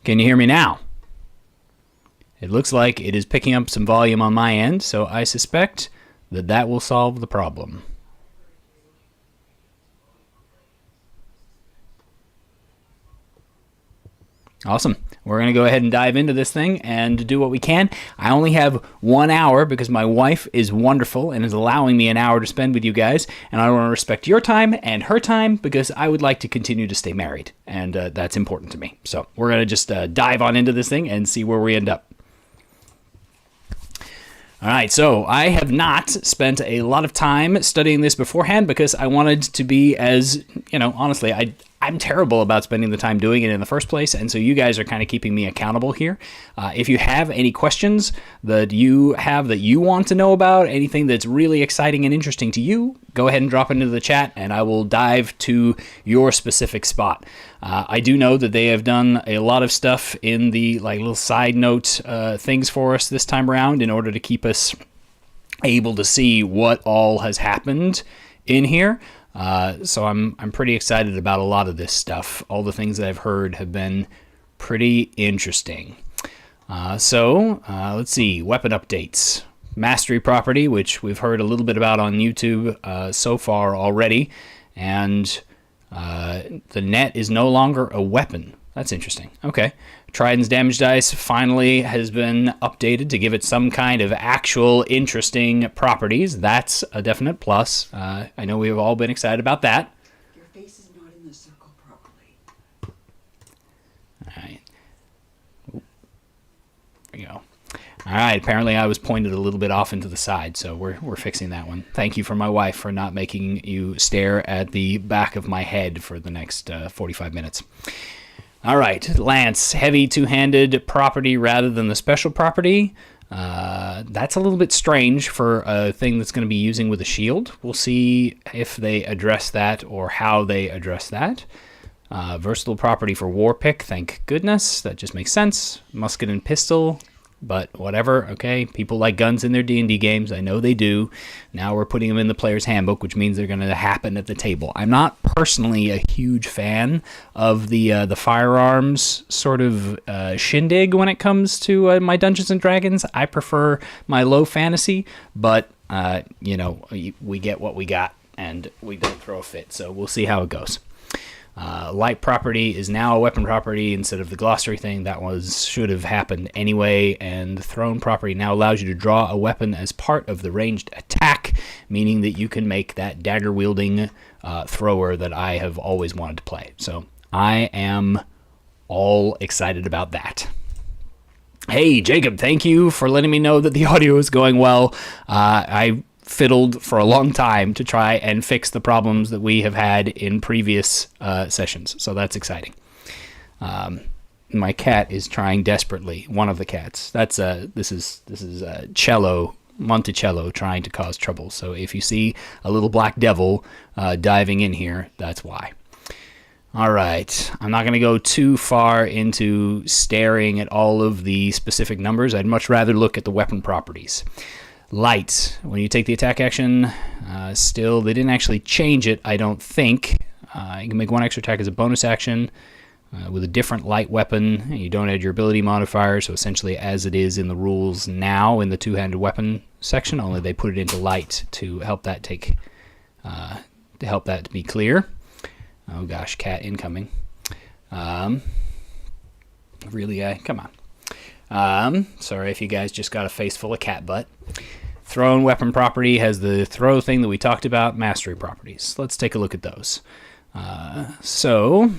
Can you hear me now? It looks like it is picking up some volume on my end, so I suspect that that will solve the problem. Awesome. We're going to go ahead and dive into this thing and do what we can. I only have 1 hour because my wife is wonderful and is allowing me an hour to spend with you guys. And I want to respect your time and her time because I would like to continue to stay married. And that's important to me. So we're going to just dive on into this thing and see where we end up. All right, so I have not spent a lot of time studying this beforehand because I wanted to be as, honestly, I'm terrible about spending the time doing it in the first place, and so you guys are kind of keeping me accountable here. If you have any questions that you want to know about, anything that's really exciting and interesting to you, go ahead and drop it into the chat, and I will dive to your specific spot. I do know that they have done a lot of stuff in the little side note things for us this time around in order to keep us able to see what all has happened in here. So I'm pretty excited about a lot of this stuff. All the things that I've heard have been pretty interesting. So let's see, weapon updates. Mastery property, which we've heard a little bit about on YouTube so far already. And the net is no longer a weapon. That's interesting. Okay. Trident's damage dice finally has been updated to give it some kind of actual interesting properties. That's a definite plus. I know we've all been excited about that. Your face is not in the circle properly. All right. There you go. All right. Apparently I was pointed a little bit off into the side, so we're fixing that one. Thank you for my wife for not making you stare at the back of my head for the next 45 minutes. All right, Lance, heavy two-handed property rather than the special property. That's a little bit strange for a thing that's going to be using with a shield. We'll see if they address that or how they address that. Versatile property for war pick, thank goodness. That just makes sense. Musket and pistol, but whatever, okay. People like guns in their D&D games. I know they do. Now we're putting them in the Players Handbook, which means they're going to happen at the table. I'm not personally a huge fan of the firearms sort of shindig when it comes to my Dungeons & Dragons. I prefer my low fantasy, but, we get what we got, and we don't throw a fit, so we'll see how it goes. Light property is now a weapon property instead of the glossary thing. That should have happened anyway. And thrown property now allows you to draw a weapon as part of the ranged attack, meaning that you can make that dagger wielding thrower that I have always wanted to play. So I am all excited about that. Hey, Jacob, thank you for letting me know that the audio is going well. I fiddled for a long time to try and fix the problems that we have had in previous sessions, so that's exciting. My cat is trying desperately. One of the cats. This is Cello, Monticello, trying to cause trouble. So if you see a little black devil diving in here, that's why. All right, I'm not going to go too far into staring at all of the specific numbers. I'd much rather look at the weapon properties. Light, when you take the attack action, still, they didn't actually change it, I don't think. You can make one extra attack as a bonus action with a different light weapon. You don't add your ability modifier, so essentially as it is in the rules now in the two-handed weapon section, only they put it into light to help that to be clear. Oh gosh, cat incoming. Really, come on. Sorry if you guys just got a face full of cat butt. Thrown weapon property has the throw thing that we talked about. Mastery properties. Let's take a look at those. So,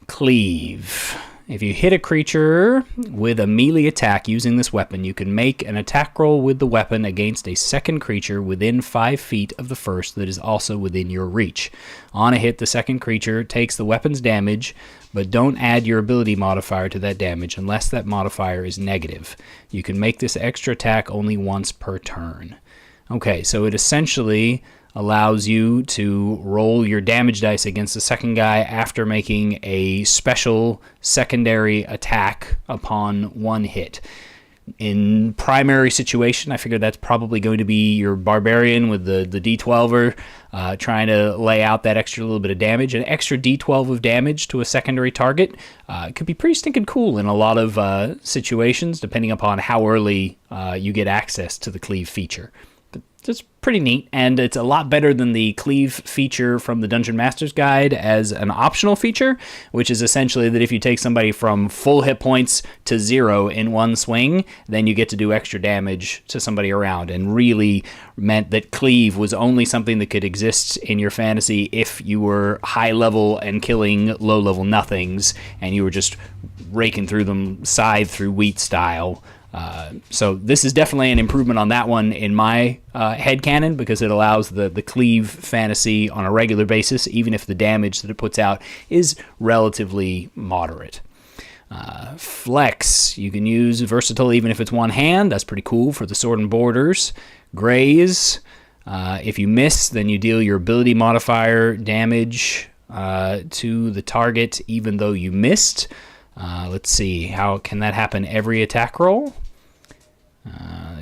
cleave. If you hit a creature with a melee attack using this weapon, you can make an attack roll with the weapon against a second creature within 5 feet of the first that is also within your reach. On a hit, the second creature takes the weapon's damage, but don't add your ability modifier to that damage unless that modifier is negative. You can make this extra attack only once per turn. Okay, so it essentially allows you to roll your damage dice against the second guy after making a special secondary attack upon one hit. In primary situation, I figured that's probably going to be your barbarian with the D12er trying to lay out that extra little bit of damage. An extra D12 of damage to a secondary target could be pretty stinking cool in a lot of situations, depending upon how early you get access to the cleave feature. It's pretty neat, and it's a lot better than the cleave feature from the Dungeon Master's Guide as an optional feature, which is essentially that if you take somebody from full hit points to 0 in one swing, then you get to do extra damage to somebody around, and really meant that cleave was only something that could exist in your fantasy if you were high level and killing low level nothings, and you were just raking through them scythe through wheat style. So this is definitely an improvement on that one in my headcanon, because it allows the cleave fantasy on a regular basis, even if the damage that it puts out is relatively moderate. Flex, you can use versatile even if it's one hand. That's pretty cool for the sword and borders. Graze, if you miss, then you deal your ability modifier damage to the target even though you missed. Let's see, how can that happen every attack roll?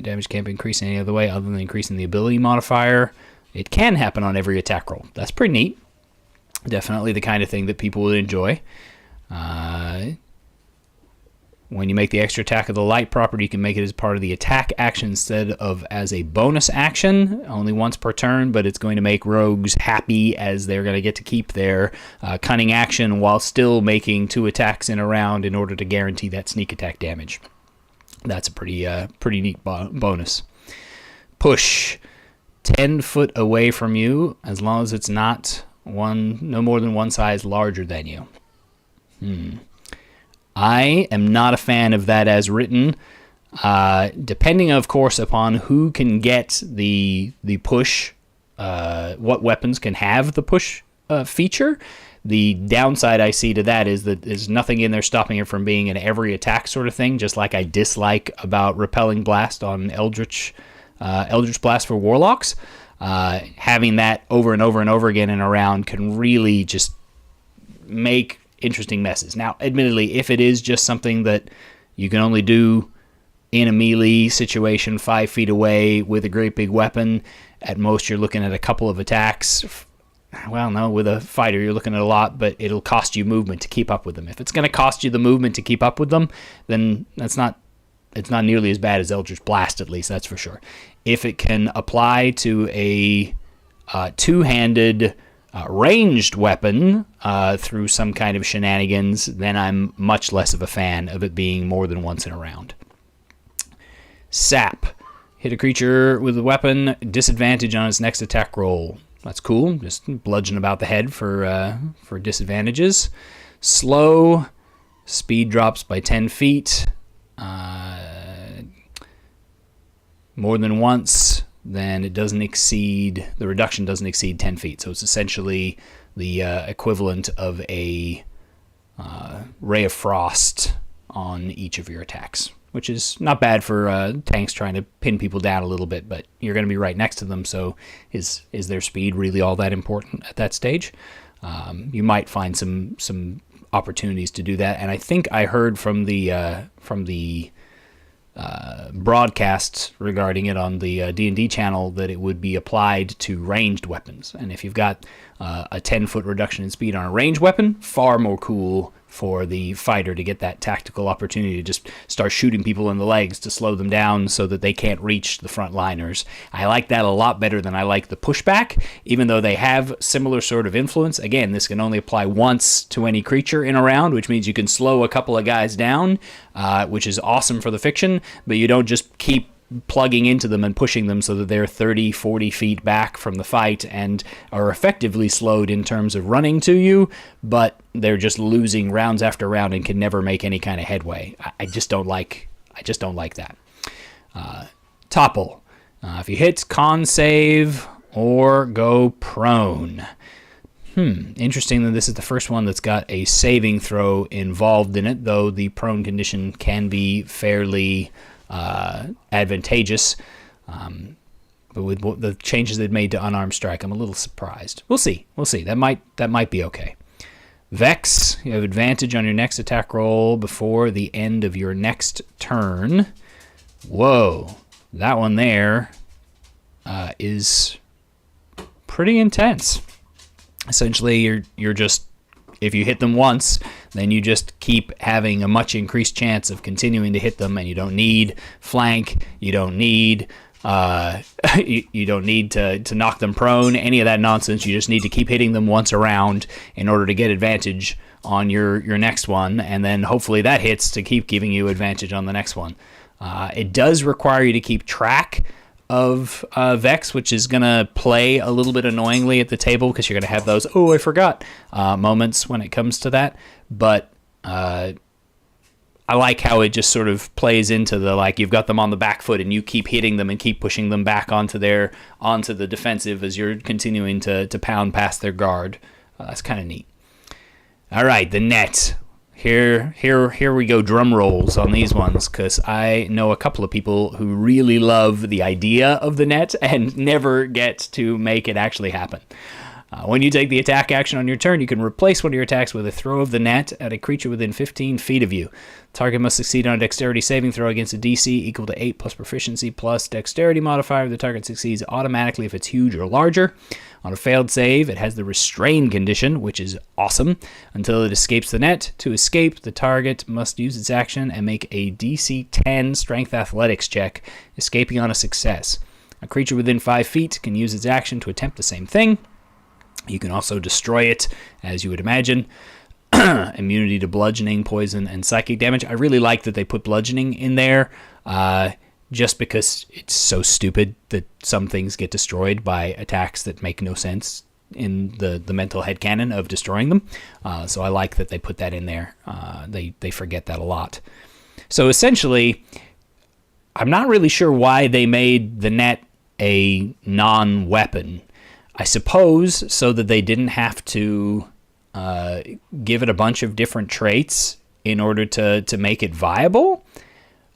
Damage can't be increased any other way other than increasing the ability modifier. It can happen on every attack roll. That's pretty neat. Definitely the kind of thing that people would enjoy. When you make the extra attack of the light property, you can make it as part of the attack action instead of as a bonus action, only once per turn, but it's going to make rogues happy as they're going to get to keep their cunning action while still making 2 attacks in a round in order to guarantee that sneak attack damage. That's a pretty neat bonus. Push, 10 foot away from you, as long as it's no more than one size larger than you. I am not a fan of that as written. Depending, of course, upon who can get the push, what weapons can have the push feature. The downside I see to that is that there's nothing in there stopping it from being an every attack sort of thing, just like I dislike about Repelling Blast on Eldritch Blast for Warlocks. Having that over and over and over again in a round can really just make interesting messes. Now, admittedly, if it is just something that you can only do in a melee situation 5 feet away with a great big weapon, at most you're looking at a couple of attacks. Well, no, with a fighter you're looking at a lot, but it'll cost you movement to keep up with them. If it's going to cost you the movement to keep up with them, then it's not nearly as bad as Eldritch Blast, at least, that's for sure. If it can apply to a two-handed ranged weapon through some kind of shenanigans, then I'm much less of a fan of it being more than once in a round. Sap. Hit a creature with a weapon, disadvantage on its next attack roll. That's cool. Just bludgeon about the head for disadvantages. Slow. Speed drops by 10 feet. More than once, then the reduction doesn't exceed 10 feet. So it's essentially the equivalent of a Ray of Frost on each of your attacks, which is not bad for tanks trying to pin people down a little bit, but you're going to be right next to them, so is their speed really all that important at that stage? You might find some opportunities to do that, and I think I heard from the broadcasts regarding it on the D&D channel that it would be applied to ranged weapons, and if you've got a 10-foot reduction in speed on a ranged weapon, far more cool for the fighter to get that tactical opportunity to just start shooting people in the legs to slow them down so that they can't reach the front liners. I like that a lot better than I like the pushback, even though they have similar sort of influence. Again, this can only apply once to any creature in a round, which means you can slow a couple of guys down, which is awesome for the fiction, but you don't just keep plugging into them and pushing them so that they're 30, 40 feet back from the fight and are effectively slowed in terms of running to you, but they're just losing rounds after round and can never make any kind of headway. I just don't like that. Topple. If you hit, con save or go prone. Interesting that this is the first one that's got a saving throw involved in it, though the prone condition can be fairly advantageous, but with the changes they've made to unarmed strike, I'm a little surprised. We'll see. That might be okay. Vex, you have advantage on your next attack roll before the end of your next turn. Whoa, that one there is pretty intense. Essentially, you're just, if you hit them once, then you just keep having a much increased chance of continuing to hit them, and you don't need flank, you don't need you don't need to knock them prone, any of that nonsense. You just need to keep hitting them once around in order to get advantage on your next one, and then hopefully that hits to keep giving you advantage on the next one. It does require you to keep track of Vex, which is going to play a little bit annoyingly at the table because you're going to have those, oh, I forgot, moments when it comes to that. But I like how it just sort of plays into the, like, you've got them on the back foot and you keep hitting them and keep pushing them back onto the defensive as you're continuing to pound past their guard. That's kind of neat. All right, the net. Here we go, drum rolls on these ones, because I know a couple of people who really love the idea of the net and never get to make it actually happen. When you take the attack action on your turn, you can replace one of your attacks with a throw of the net at a creature within 15 feet of you. Target must succeed on a dexterity saving throw against a DC equal to 8 plus proficiency plus dexterity modifier. The target succeeds automatically if it's huge or larger. On a failed save, it has the restrain condition, which is awesome, until it escapes the net. To escape, the target must use its action and make a DC 10 strength athletics check, escaping on a success. A creature within 5 feet can use its action to attempt the same thing. You can also destroy it, as you would imagine. Immunity to bludgeoning, poison, and psychic damage. I really like that they put bludgeoning in there, just because it's so stupid that some things get destroyed by attacks that make no sense in the mental headcanon of destroying them. So I like that they put that in there. They forget that a lot. So essentially, I'm not really sure why they made the net a non-weapon. I suppose so that they didn't have to give it a bunch of different traits in order to make it viable.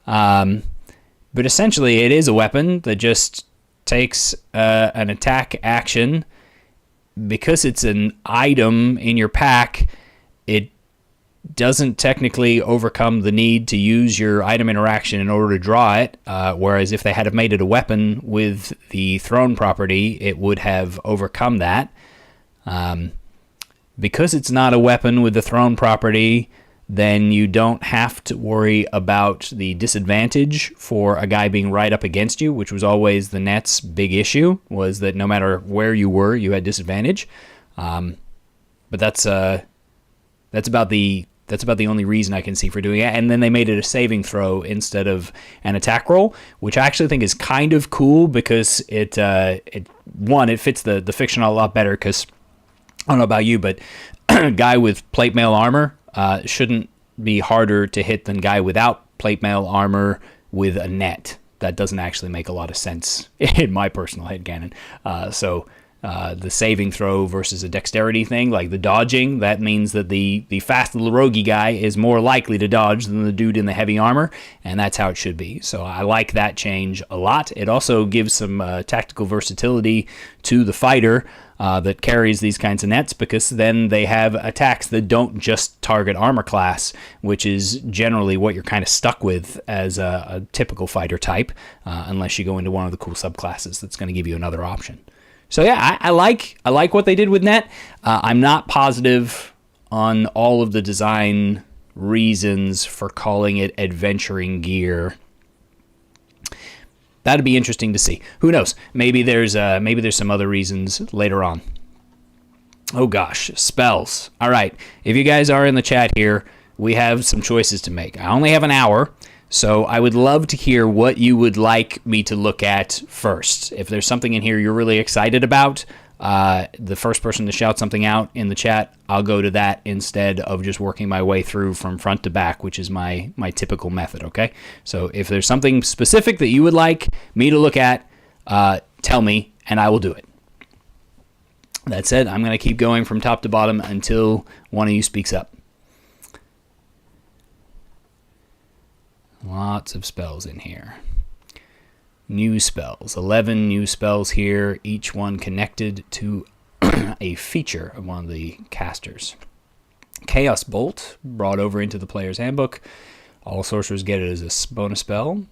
But essentially, it is a weapon that just takes an attack action. Because it's an item in your pack, it doesn't technically overcome the need to use your item interaction in order to draw it, whereas if they had have made it a weapon with the thrown property, it would have overcome that. Because it's not a weapon with the thrown property, then you don't have to worry about the disadvantage for a guy being right up against you, which was always the net's big issue, was that no matter where you were, you had disadvantage. But that's about the only reason I can see for doing it. And then they made it a saving throw instead of an attack roll, which I actually think is kind of cool because it fits the fiction a lot better. Because I don't know about you, but a guy with plate mail armor shouldn't be harder to hit than guy without plate mail armor with a net. That doesn't actually make a lot of sense in my personal headcanon. So the saving throw versus a dexterity thing, like the dodging, that means that the fast little roguey guy is more likely to dodge than the dude in the heavy armor, and that's how it should be. So I like that change a lot. It also gives some tactical versatility to the fighter that carries these kinds of nets, because then they have attacks that don't just target armor class, which is generally what you're kind of stuck with as a typical fighter type, unless you go into one of the cool subclasses that's going to give you another option. So yeah, I like what they did with net. I'm not positive on all of the design reasons for calling it adventuring gear. That'd be interesting to see. Who knows? Maybe there's some other reasons later on. Oh gosh, spells. All right, if you guys are in the chat here, we have some choices to make. I only have an hour, so I would love to hear what you would like me to look at first. If there's something in here you're really excited about, the first person to shout something out in the chat, I'll go to that instead of just working my way through from front to back, which is my typical method, okay? So if there's something specific that you would like me to look at, tell me, and I will do it. That said, I'm going to keep going from top to bottom until one of you speaks up. Lots of spells in here. New spells. 11 new spells here, each one connected to a feature of one of the casters. Chaos Bolt, brought over into the Players Handbook. All sorcerers get it as a bonus spell.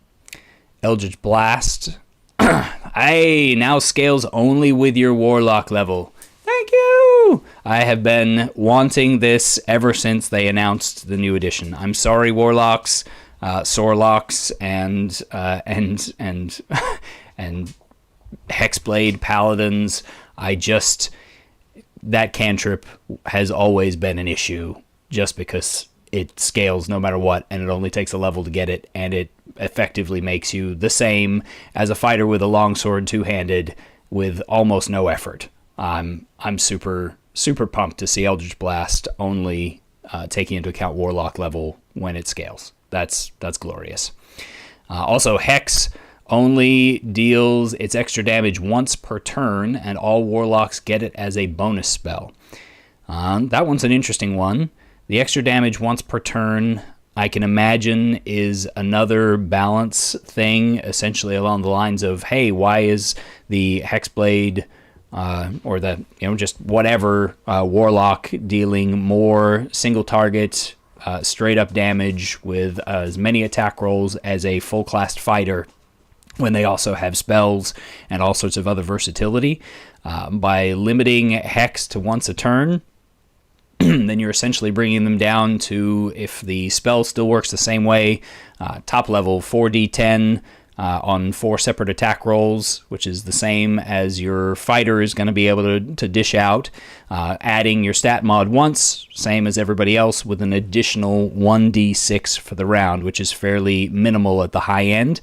Eldritch Blast. Now scales only with your Warlock level. Thank you! I have been wanting this ever since they announced the new edition. I'm sorry, Warlocks, Sorlocks, and and Hexblade Paladins. That cantrip has always been an issue just because it scales no matter what, and it only takes a level to get it, and it effectively makes you the same as a fighter with a longsword two-handed with almost no effort. I'm super pumped to see Eldritch Blast only taking into account Warlock level when it scales. That's glorious. Also, Hex only deals its extra damage once per turn, and all Warlocks get it as a bonus spell. That one's an interesting one. The extra damage once per turn, I can imagine, is another balance thing, essentially along the lines of, hey, why is the Hexblade or the, just whatever Warlock dealing more single target, straight up damage with as many attack rolls as a full class fighter when they also have spells and all sorts of other versatility? By limiting Hex to once a turn, then you're essentially bringing them down to, if the spell still works the same way, top level 4d10 on 4 separate attack rolls, which is the same as your fighter is going to be able to dish out, adding your stat mod once, same as everybody else, with an additional 1d6 for the round, which is fairly minimal at the high end.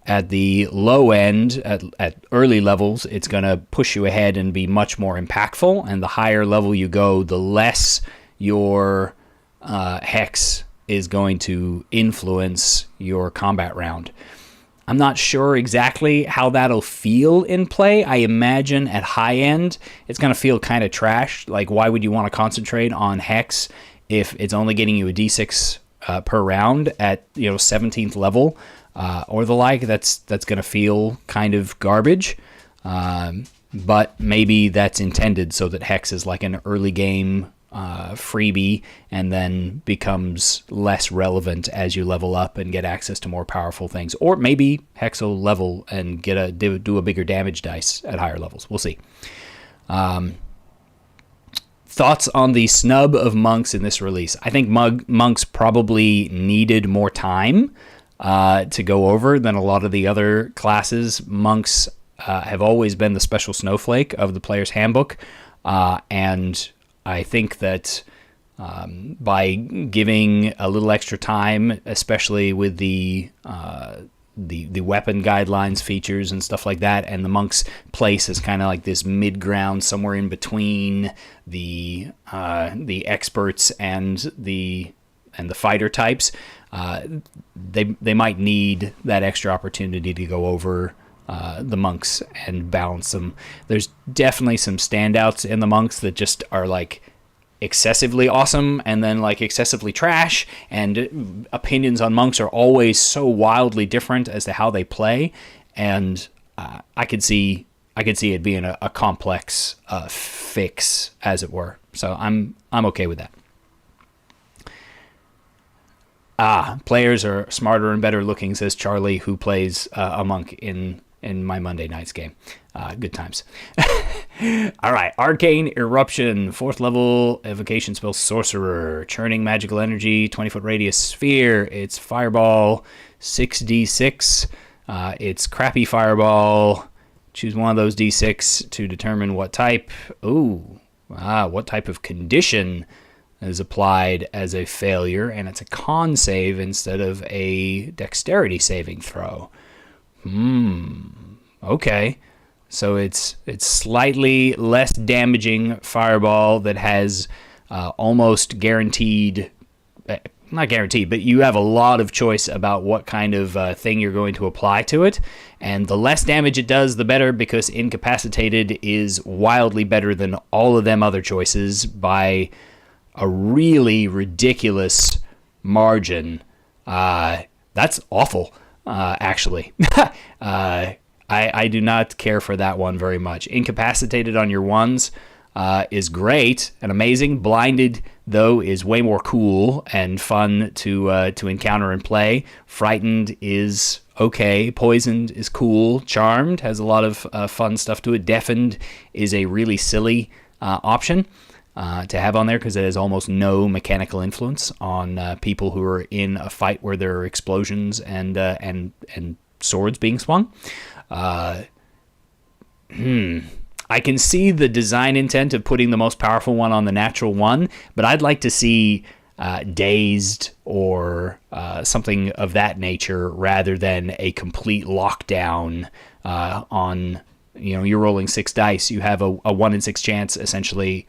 At the low end, at early levels, it's going to push you ahead and be much more impactful. And the higher level you go, the less your Hex is going to influence your combat round. I'm not sure exactly how that'll feel in play. I imagine at high end, it's going to feel kind of trash. Like, why would you want to concentrate on Hex if it's only getting you a d6 per round at 17th level? Or the like? That's going to feel kind of garbage, but maybe that's intended so that Hex is like an early game freebie and then becomes less relevant as you level up and get access to more powerful things. Or maybe Hex will level and do a bigger damage dice at higher levels. We'll see. Thoughts on the snub of monks in this release? I think monks probably needed more time to go over than a lot of the other classes. Monks have always been the special snowflake of the Players Handbook, and I think that by giving a little extra time, especially with the weapon guidelines features and stuff like that, and the monk's place is kind of like this mid-ground somewhere in between the experts and the fighter types. They might need that extra opportunity to go over the monks and balance them. There's definitely some standouts in the monks that just are like excessively awesome and then like excessively trash, and opinions on monks are always so wildly different as to how they play, and I could see it being a complex fix, as it were. So I'm okay with that. Players are smarter and better looking, says Charlie, who plays a monk in my Monday night's game. Good times. All right, Arcane Eruption, 4th level evocation spell sorcerer, churning magical energy, 20-foot radius sphere. It's fireball, 6d6. It's crappy fireball. Choose one of those d6 to determine what type. What type of condition is applied as a failure, and it's a con save instead of a dexterity saving throw. Okay. So it's slightly less damaging fireball that has almost guaranteed, not guaranteed, but you have a lot of choice about what kind of thing you're going to apply to it. And the less damage it does, the better, because incapacitated is wildly better than all of them other choices by a really ridiculous margin. That's awful, actually. I do not care for that one very much. Incapacitated on your ones, is great and amazing. Blinded, though, is way more cool and fun to encounter and play. Frightened is okay. Poisoned is cool. Charmed has a lot of fun stuff to it. Deafened is a really silly option to have on there because it has almost no mechanical influence on people who are in a fight where there are explosions and swords being swung. I can see the design intent of putting the most powerful one on the natural one, but I'd like to see dazed or something of that nature rather than a complete lockdown on, you're rolling 6 dice. You have a 1 in 6 chance, essentially,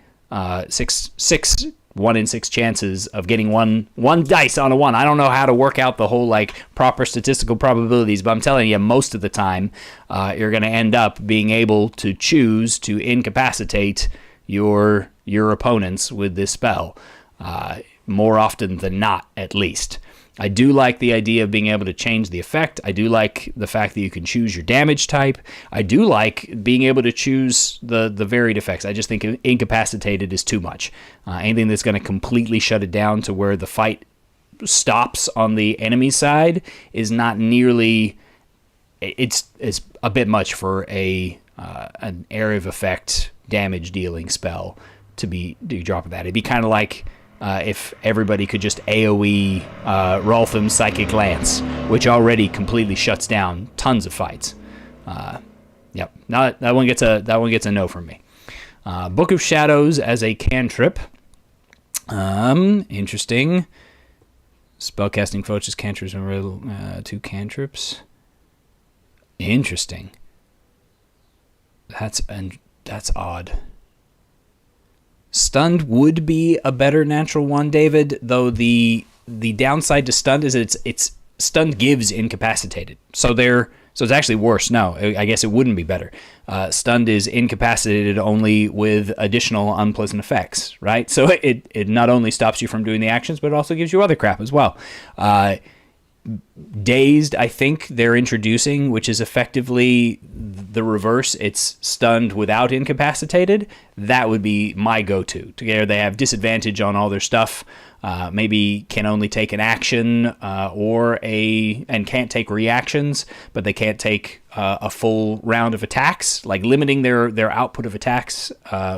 six 1 in 6 chances of getting one dice on a 1. I don't know how to work out the whole proper statistical probabilities, but I'm telling you, most of the time, you're going to end up being able to choose to incapacitate your opponents with this spell, more often than not, at least. I do like the idea of being able to change the effect. I do like the fact that you can choose your damage type. I do like being able to choose the varied effects. I just think incapacitated is too much. Anything that's going to completely shut it down to where the fight stops on the enemy side is not nearly... It's a bit much for an area of effect damage dealing spell to be dropping that. It'd be kind of like... if everybody could just AoE Roltham's Psychic Lance, which already completely shuts down tons of fights. Yep, that one gets a no from me. Book of Shadows as a cantrip. Interesting. Spellcasting focus cantrips and 2 cantrips. Interesting. That's odd. Stunned would be a better natural one, David, though the downside to stunned is it's stunned gives incapacitated. So it's actually worse. No, I guess it wouldn't be better. Stunned is incapacitated only with additional unpleasant effects, right? So it not only stops you from doing the actions, but it also gives you other crap as well. Dazed, I think they're introducing, which is effectively the reverse. It's stunned without incapacitated. That would be my go-to. Together they have disadvantage on all their stuff. Maybe can only take an action and can't take reactions, but they can't take a full round of attacks. Like limiting their output of attacks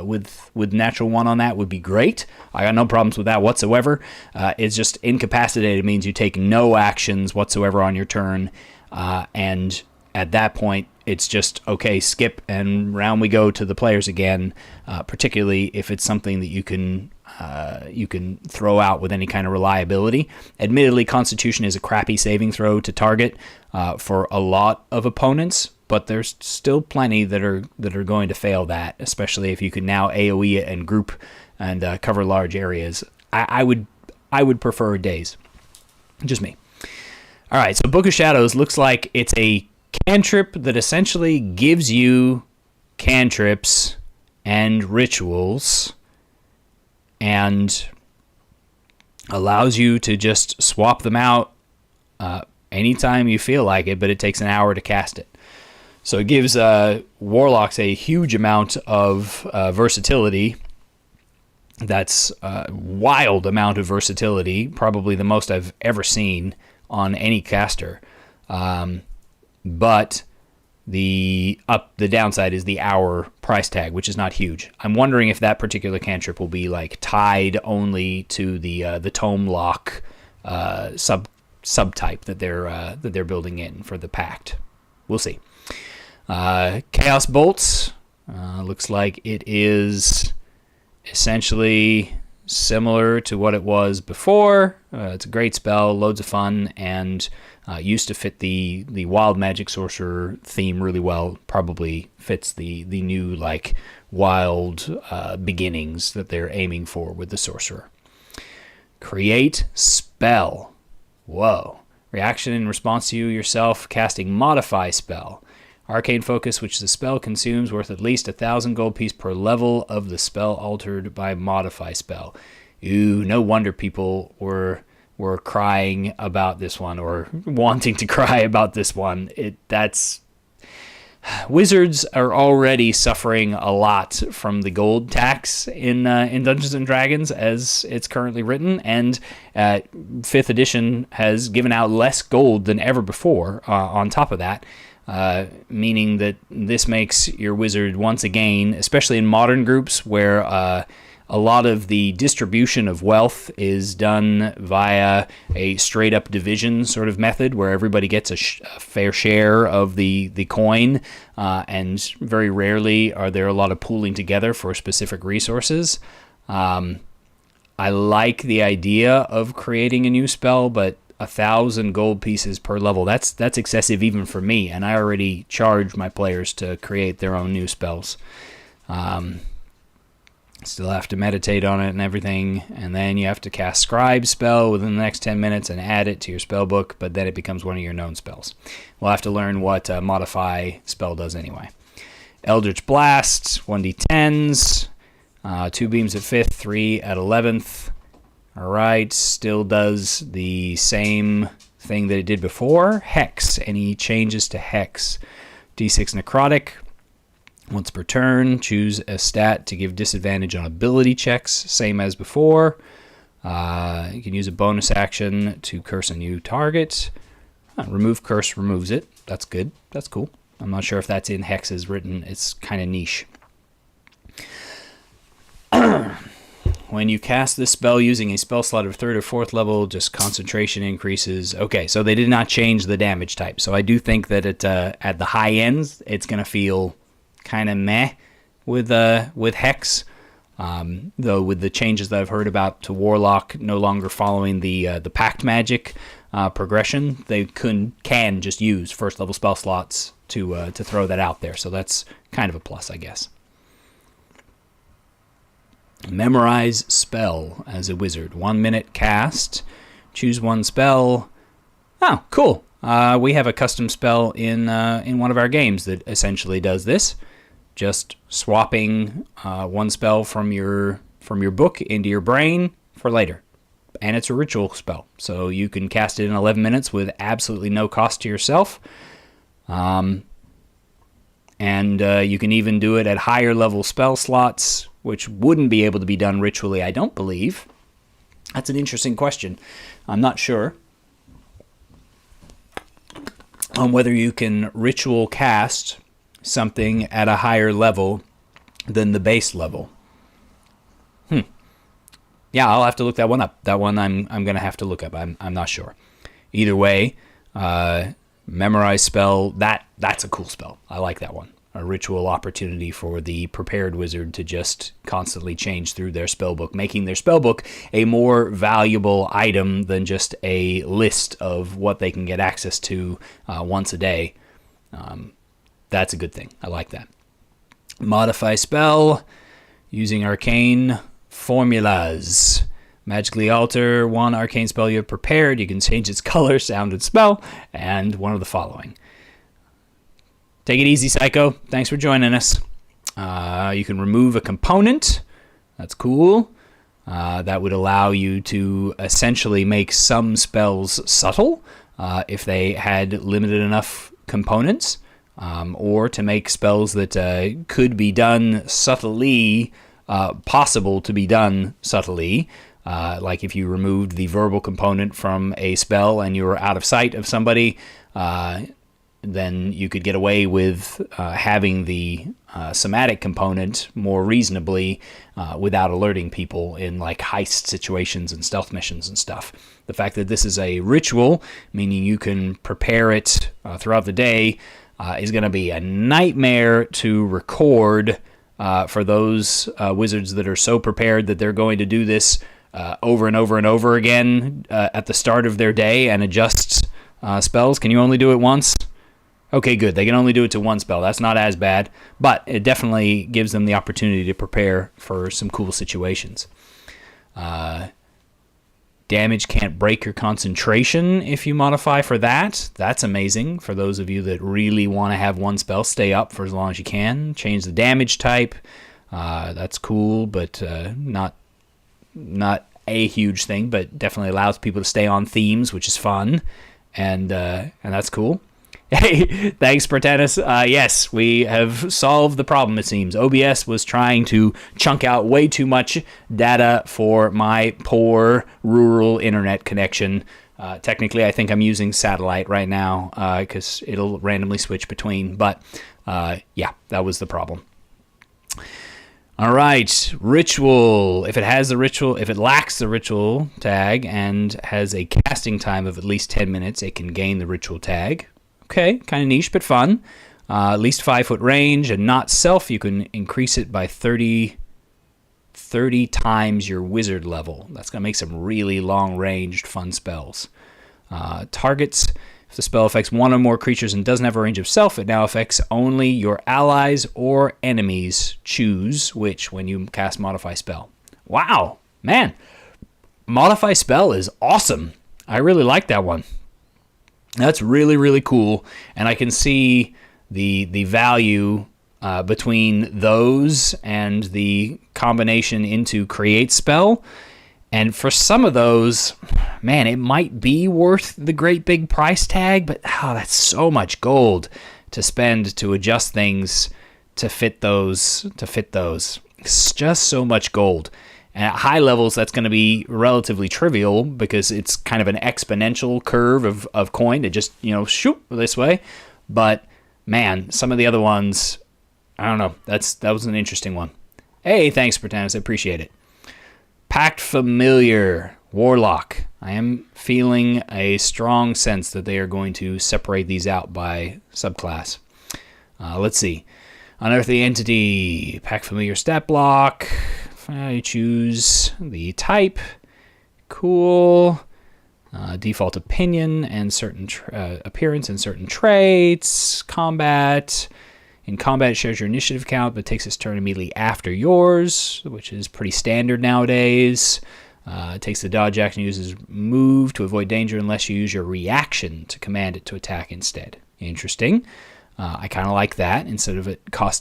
with natural one on that would be great. I got no problems with that whatsoever. It's just incapacitated means you take no actions whatsoever on your turn, and at that point it's just okay, skip and round we go to the players again. Particularly if it's something that you can throw out with any kind of reliability. Admittedly, Constitution is a crappy saving throw to target for a lot of opponents, but there's still plenty that are going to fail that, especially if you can now AoE it and group and cover large areas. I would prefer Daze. Just me. All right, so Book of Shadows looks like it's a cantrip that essentially gives you cantrips and rituals and allows you to just swap them out anytime you feel like it, but it takes an hour to cast it. So it gives Warlocks a huge amount of versatility. That's a wild amount of versatility, probably the most I've ever seen on any caster. But the downside is the hour price tag, which is not huge. I'm wondering if that particular cantrip will be tied only to the tome lock subtype that they're building in for the pact. We'll see. Chaos Bolts looks like it is essentially similar to what it was before. It's a great spell, loads of fun, and used to fit the wild magic sorcerer theme really well. Probably fits the new wild beginnings that they're aiming for with the sorcerer. Create spell. Whoa. Reaction in response to you yourself casting modify spell. Arcane Focus, which the spell consumes, worth at least 1,000 gold piece per level of the spell altered by modify spell. Ooh, no wonder people were crying about this one, or wanting to cry about this one. Wizards are already suffering a lot from the gold tax in Dungeons and Dragons as it's currently written, and 5th edition has given out less gold than ever before. On top of that, meaning that this makes your wizard once again, especially in modern groups where a lot of the distribution of wealth is done via a straight-up division sort of method where everybody gets a fair share of the coin, and very rarely are there a lot of pooling together for specific resources. I like the idea of creating a new spell, but 1,000 gold pieces per level, that's excessive even for me, and I already charge my players to create their own new spells. Still have to meditate on it and everything, and then you have to cast Scribe spell within the next 10 minutes and add it to your spell book, but then it becomes one of your known spells. We'll have to learn what Modify spell does anyway. Eldritch Blast, 1d10s, 2 beams at 5th, 3 at 11th. Alright, still does the same thing that it did before. Hex, any changes to Hex? D6 Necrotic. Once per turn, choose a stat to give disadvantage on ability checks, same as before. You can use a bonus action to curse a new target. Remove curse removes it. That's good. That's cool. I'm not sure if that's in Hexes written. It's kind of niche. When you cast this spell using a spell slot of 3rd or 4th level, just concentration increases. Okay, so they did not change the damage type. So I do think that at the high ends, it's going to feel kind of meh with Hex. Though with the changes that I've heard about to Warlock no longer following the Pact Magic progression, they can just use 1st level spell slots to throw that out there. So that's kind of a plus, I guess. Memorize spell as a wizard. 1 minute cast. Choose one spell. Oh, cool. We have a custom spell in one of our games that essentially does this. Just swapping one spell from your book into your brain for later. And it's a ritual spell. So you can cast it in 11 minutes with absolutely no cost to yourself. And you can even do it at higher level spell slots, which wouldn't be able to be done ritually, I don't believe. That's an interesting question. I'm not sure on whether you can ritual cast something at a higher level than the base level. Yeah, I'll have to look that one up. That one I'm going to have to look up. I'm not sure. Either way, memorize spell, that's a cool spell. I like that one. A ritual opportunity for the prepared wizard to just constantly change through their spellbook, making their spellbook a more valuable item than just a list of what they can get access to once a day. That's a good thing. I like that. Modify spell using arcane formulas. Magically alter one arcane spell you have prepared. You can change its color, sound, and spell, and one of the following. Take it easy, Psycho. Thanks for joining us. You can remove a component. That's cool. That would allow you to essentially make some spells subtle if they had limited enough components, or to make spells that could be done subtly, possible to be done subtly. Like if you removed the verbal component from a spell and you were out of sight of somebody, then you could get away with having the somatic component more reasonably without alerting people in like heist situations and stealth missions and stuff. The fact that this is a ritual, meaning you can prepare it throughout the day, is going to be a nightmare to record for those wizards that are so prepared that they're going to do this over and over and over again at the start of their day and adjust spells. Can you only do it once? Okay, good. They can only do it to one spell. That's not as bad, but it definitely gives them the opportunity to prepare for some cool situations. Damage can't break your concentration if you modify for that. That's amazing for those of you that really want to have one spell stay up for as long as you can. Change the damage type. That's cool, but not a huge thing, but definitely allows people to stay on themes, which is fun, and that's cool. Hey, thanks, Pratennis. Yes, we have solved the problem, it seems. OBS was trying to chunk out way too much data for my poor rural internet connection. Technically, I think I'm using satellite right now because it'll randomly switch between. But yeah, that was the problem. All right, ritual. If it lacks the ritual tag and has a casting time of at least 10 minutes, it can gain the ritual tag. Okay, kind of niche, but fun. At least 5 foot range and not self. You can increase it by 30 times your wizard level. That's going to make some really long-ranged fun spells. Targets. If the spell affects one or more creatures and doesn't have a range of self, it now affects only your allies or enemies. Choose which when you cast Modify Spell. Wow, man. Modify Spell is awesome. I really like that one. That's really, really cool. And I can see the value between those and the combination into Create Spell. And for some of those, man, it might be worth the great big price tag, but that's so much gold to spend to adjust things to fit those. It's just so much gold. And at high levels, that's going to be relatively trivial because it's kind of an exponential curve of coin to just, shoot this way. But man, some of the other ones, I don't know. That was an interesting one. Hey, thanks, Pratennis. I appreciate it. Pact Familiar, Warlock. I am feeling a strong sense that they are going to separate these out by subclass. Let's see. Unearth the Entity, Pact Familiar stat block. I choose the type. Cool. Default opinion and certain appearance and certain traits. Combat. In combat, it shares your initiative count, but takes its turn immediately after yours, which is pretty standard nowadays. It takes the dodge action, uses move to avoid danger unless you use your reaction to command it to attack instead. Interesting. I kind of like that. Instead of it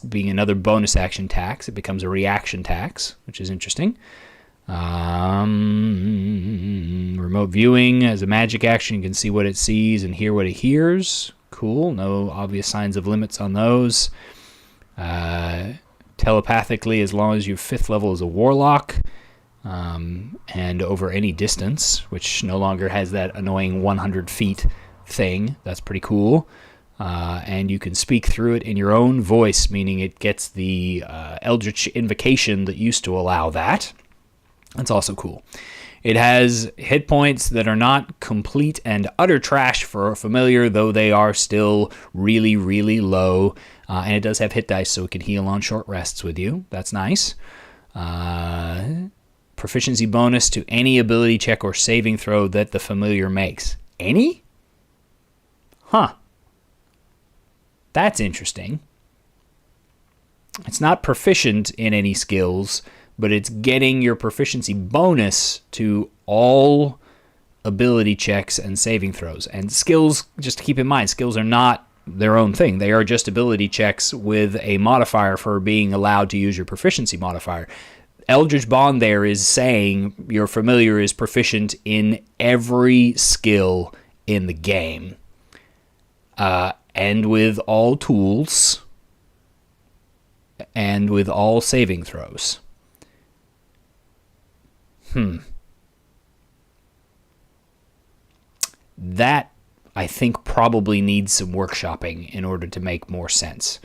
being another bonus action tax, it becomes a reaction tax, which is interesting. Remote viewing as a magic action, you can see what it sees and hear what it hears. Cool. No obvious signs of limits on those. Telepathically, as long as you're 5th level as a warlock, and over any distance, which no longer has that annoying 100 feet thing. That's pretty cool. And you can speak through it in your own voice, meaning it gets the Eldritch Invocation that used to allow that. That's also cool. It has hit points that are not complete and utter trash for a familiar, though they are still really, really low. And it does have hit dice, so it can heal on short rests with you. That's nice. Proficiency bonus to any ability check or saving throw that the familiar makes. Any? Huh. That's interesting. It's not proficient in any skills, but it's getting your proficiency bonus to all ability checks and saving throws. And skills, just to keep in mind, skills are not their own thing. They are just ability checks with a modifier for being allowed to use your proficiency modifier. Eldritch Bond there is saying your familiar is proficient in every skill in the game. And with all tools, and with all saving throws. That, I think, probably needs some workshopping in order to make more sense.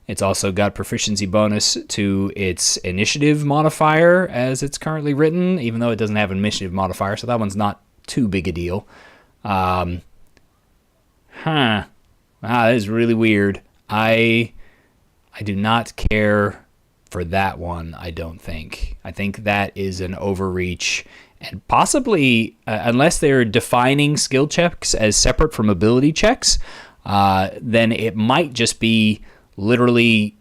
It's also got proficiency bonus to its initiative modifier as it's currently written, even though it doesn't have an initiative modifier, so that one's not too big a deal. That is really weird. I do not care for that one, I don't think. I think that is an overreach, and possibly, unless they're defining skill checks as separate from ability checks, then it might just be literally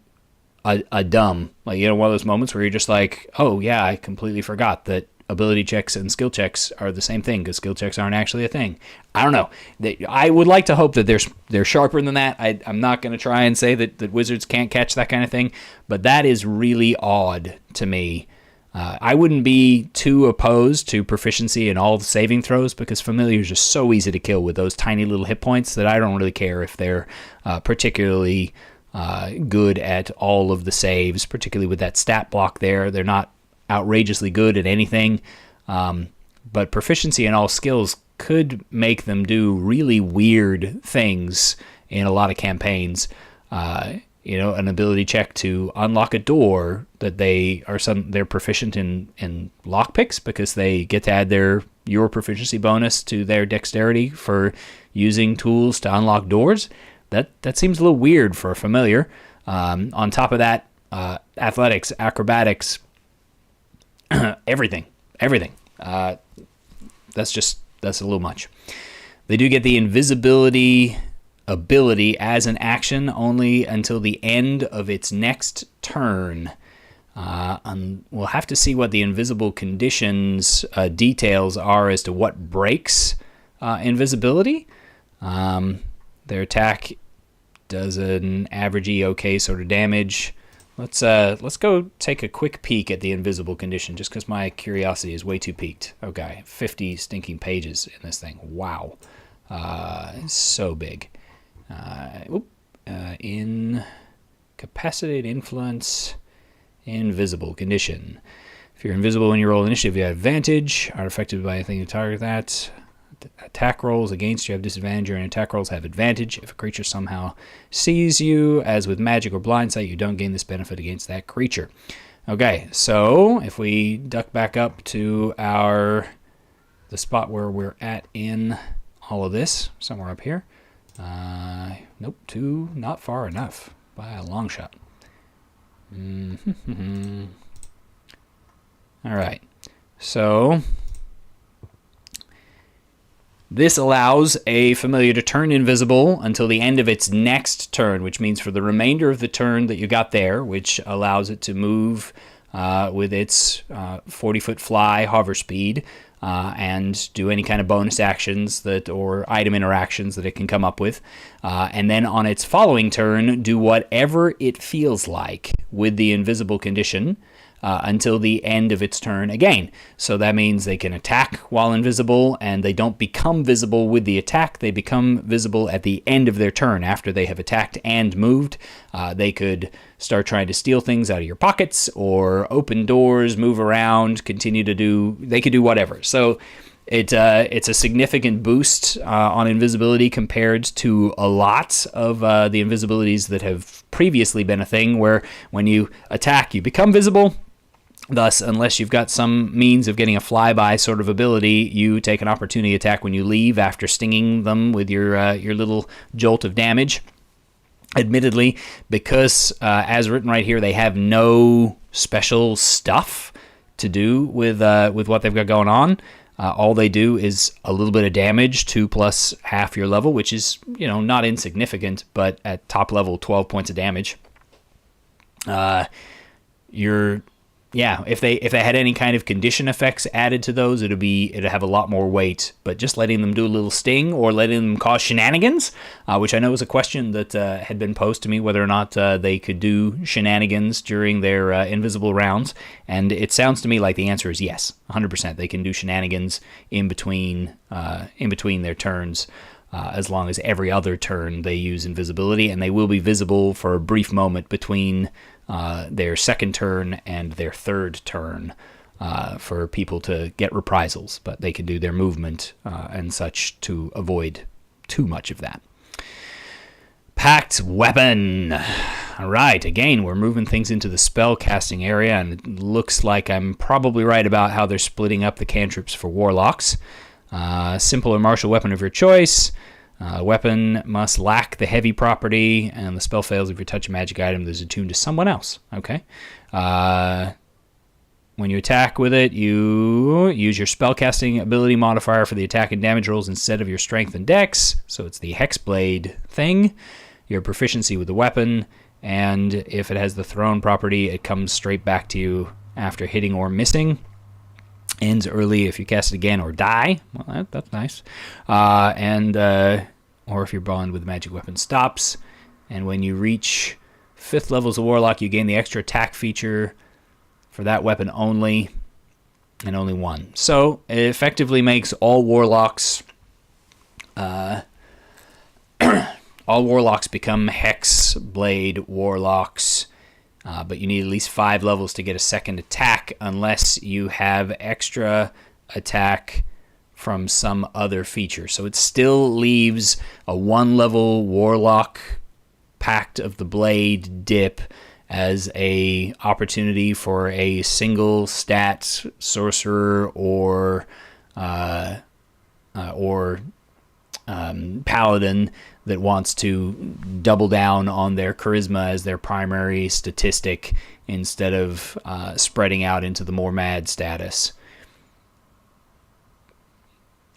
a dumb, one of those moments where you're just like, oh yeah, I completely forgot that ability checks and skill checks are the same thing because skill checks aren't actually a thing. I don't know. I would like to hope that they're sharper than that. I'm not going to try and say that wizards can't catch that kind of thing, but that is really odd to me. I wouldn't be too opposed to proficiency in all the saving throws because familiars are so easy to kill with those tiny little hit points that I don't really care if they're particularly good at all of the saves, particularly with that stat block there. They're not outrageously good at anything, but proficiency in all skills could make them do really weird things in a lot of campaigns. An ability check to unlock a door that they're proficient in lockpicks because they get to add your proficiency bonus to their dexterity for using tools to unlock doors. That seems a little weird for a familiar. On top of that, athletics, acrobatics, everything. That's a little much. They do get the invisibility ability as an action only until the end of its next turn. We'll have to see what the invisible conditions details are as to what breaks invisibility. Their attack does an averagey okay sort of damage. Let's go take a quick peek at the invisible condition just because my curiosity is way too piqued. Okay, 50 stinking pages in this thing. Wow. So big. Incapacitated, influence, invisible condition. If you're invisible when you roll initiative, you have advantage. Are affected by anything you target that. Attack rolls against you have disadvantage, and attack rolls have advantage. If a creature somehow sees you, as with magic or blind sight, you don't gain this benefit against that creature. Okay, so if we duck back up to the spot where we're at in all of this, somewhere up here. Nope, not far enough by a long shot. All right, so this allows a familiar to turn invisible until the end of its next turn, which means for the remainder of the turn that you got there, which allows it to move with its 40-foot fly hover speed, and do any kind of bonus actions or item interactions that it can come up with. And then on its following turn, do whatever it feels like with the invisible condition until the end of its turn again. So that means they can attack while invisible, and they don't become visible with the attack. They become visible at the end of their turn after they have attacked and moved. They could start trying to steal things out of your pockets or open doors, move around, they could do whatever. So it's a significant boost on invisibility compared to a lot of the invisibilities that have previously been a thing where when you attack, you become visible. Thus, unless you've got some means of getting a flyby sort of ability, you take an opportunity attack when you leave after stinging them with your little jolt of damage. Admittedly, because as written right here, they have no special stuff to do with what they've got going on. All they do is a little bit of damage, 2 plus half your level, which is not insignificant, but at top level, 12 points of damage. If they had any kind of condition effects added to those, it'd have a lot more weight. But just letting them do a little sting or letting them cause shenanigans, which I know was a question that had been posed to me, whether or not they could do shenanigans during their invisible rounds, and it sounds to me like the answer is yes, 100%. They can do shenanigans in between their turns. As long as every other turn they use invisibility, and they will be visible for a brief moment between their second turn and their third turn for people to get reprisals, but they can do their movement and such to avoid too much of that. Packed weapon. All right, again, we're moving things into the spell casting area, and it looks like I'm probably right about how they're splitting up the cantrips for warlocks. Simple or martial weapon of your choice. Weapon must lack the heavy property, and the spell fails if you touch a magic item that is attuned to someone else. Okay. When you attack with it, you use your spellcasting ability modifier for the attack and damage rolls instead of your strength and dex. So it's the Hexblade thing. Your proficiency with the weapon, and if it has the thrown property, it comes straight back to you after hitting or missing. Ends early if you cast it again or die. Well, that's nice. Or if your bond with the magic weapon stops. And when you reach 5th levels of Warlock, you gain the extra attack feature for that weapon only, and only 1. So it effectively makes all warlocks become Hex Blade warlocks, but you need at least 5 levels to get a second attack unless you have extra attack from some other feature. So it still leaves a 1-level warlock Pact of the Blade dip as a opportunity for a single stat sorcerer or paladin that wants to double down on their charisma as their primary statistic instead of spreading out into the more mad status.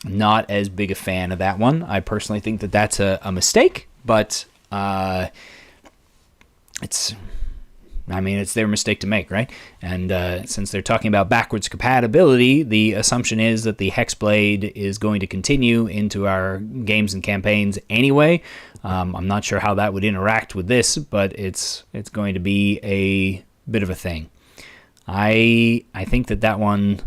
Not as big a fan of that one. I personally think that that's a mistake, but it's their mistake to make, right? And since they're talking about backwards compatibility, the assumption is that the Hexblade is going to continue into our games and campaigns anyway. I'm not sure how that would interact with this, but it's going to be a bit of a thing. I think that one...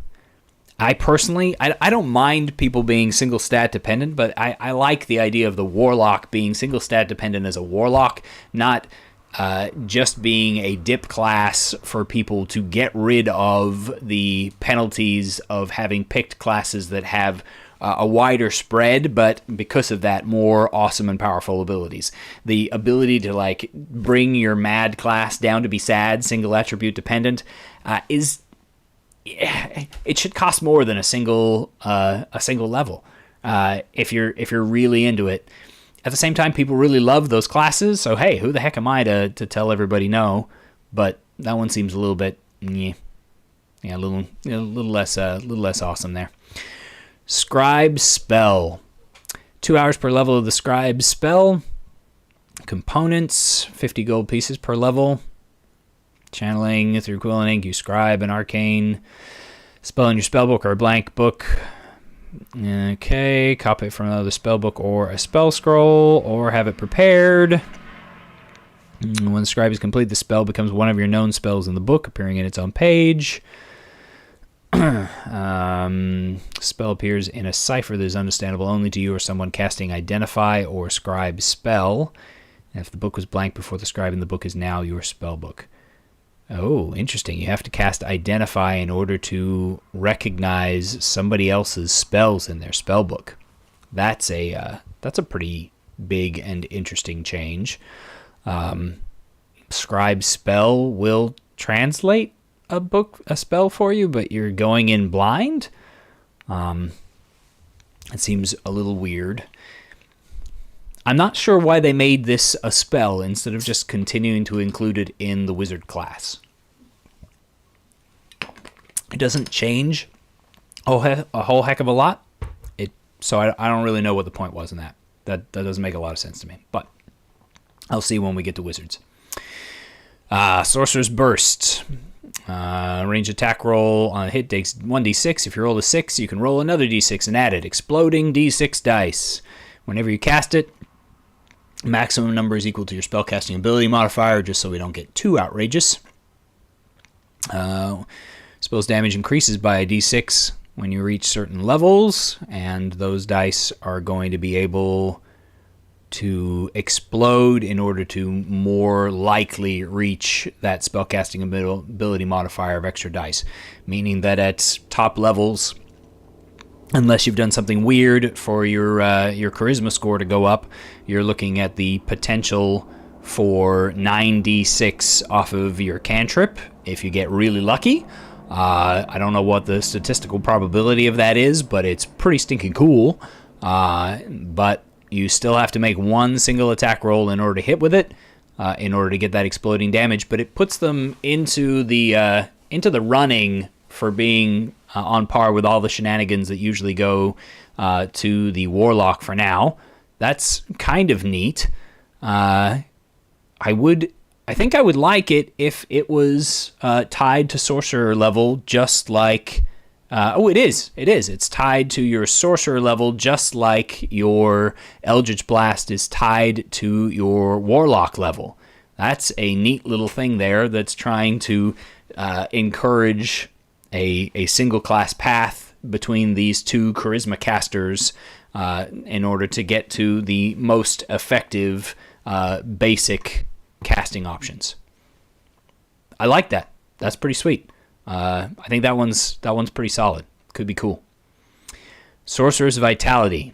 I personally, I don't mind people being single stat dependent, but I like the idea of the warlock being single stat dependent as a warlock, not just being a dip class for people to get rid of the penalties of having picked classes that have a wider spread, but because of that, more awesome and powerful abilities. The ability to like bring your mad class down to be sad, single attribute dependent, it should cost more than a single level if you're really into it. At the same time, people really love those classes, so hey, who the heck am I to tell everybody no? But that one seems a little bit a little less awesome there. Scribe spell, 2 hours per level of the scribe spell. Components, 50 gold pieces per level. Channeling through Quilling Ink, you scribe an arcane spell in your spellbook or a blank book. Okay, copy it from another spellbook or a spell scroll, or have it prepared. When the scribe is complete, the spell becomes one of your known spells in the book, appearing in its own page. Spell appears in a cipher that is understandable only to you or someone casting Identify or Scribe spell. And if the book was blank before the scribe in the book is now your spellbook. Oh, interesting. You have to cast Identify in order to recognize somebody else's spells in their spellbook. That's a pretty big and interesting change. Scribe spell will translate a spell for you, but you're going in blind. It seems a little weird. I'm not sure why they made this a spell instead of just continuing to include it in the wizard class. It doesn't change a whole heck of a lot. So I don't really know what the point was in that. That doesn't make a lot of sense to me. But I'll see when we get to wizards. Sorcerer's Burst. Range attack roll on a hit takes 1d6. If you roll a 6, you can roll another d6 and add it. Exploding d6 dice. Whenever you cast it, maximum number is equal to your spellcasting ability modifier, just so we don't get too outrageous. Spell's damage increases by a d6 when you reach certain levels, and those dice are going to be able to explode in order to more likely reach that spellcasting ability modifier of extra dice, meaning that at top levels, unless you've done something weird for your charisma score to go up, you're looking at the potential for 9d6 off of your cantrip if you get really lucky. I don't know what the statistical probability of that is, but it's pretty stinking cool. But you still have to make one single attack roll in order to hit with it, in order to get that exploding damage. But it puts them into the running for being on par with all the shenanigans that usually go to the warlock for now. That's kind of neat. I think I would like it if it was tied to sorcerer level, just like... it is. It's tied to your sorcerer level, just like your Eldritch Blast is tied to your warlock level. That's a neat little thing there that's trying to encourage a single class path between these two charisma casters in order to get to the most effective basic casting options. I like that. That's pretty sweet. I think that one's pretty solid. Could be cool. Sorcerer's Vitality.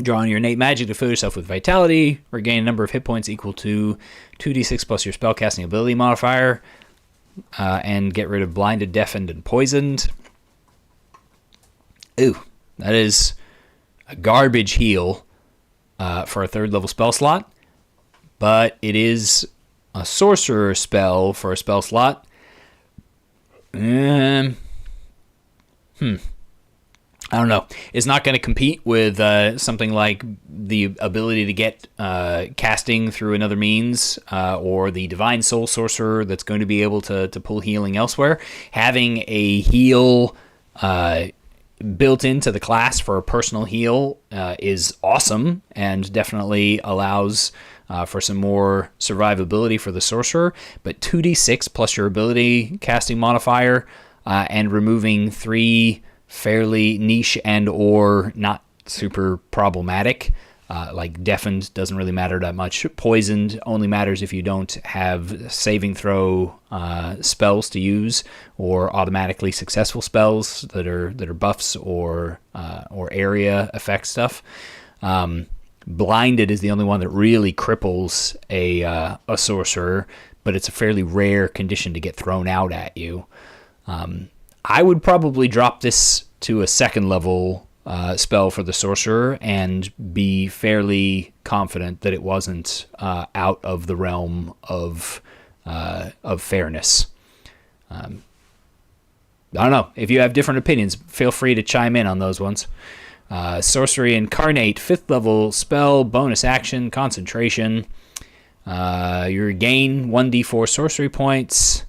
Draw on your innate magic to fill yourself with vitality. Regain a number of hit points equal to 2d6 plus your spellcasting ability modifier. And get rid of blinded, deafened, and poisoned. Ooh, that is a garbage heal for a 3rd level spell slot. But it is a sorcerer spell for a spell slot. I don't know. It's not going to compete with something like the ability to get casting through another means or the Divine Soul Sorcerer that's going to be able to pull healing elsewhere. Having a heal built into the class for a personal heal is awesome and definitely allows for some more survivability for the sorcerer. But 2d6 plus your ability casting modifier and removing 3 fairly niche and or not super problematic. Like deafened doesn't really matter that much. Poisoned only matters if you don't have saving throw spells to use or automatically successful spells that are buffs or area effect stuff. Blinded is the only one that really cripples a sorcerer, but it's a fairly rare condition to get thrown out at you. I would probably drop this to a 2nd level spell for the sorcerer and be fairly confident that it wasn't out of the realm of fairness. I don't know. If you have different opinions, feel free to chime in on those ones. Sorcery Incarnate, 5th level spell, bonus action, concentration. You regain 1d4 sorcery points.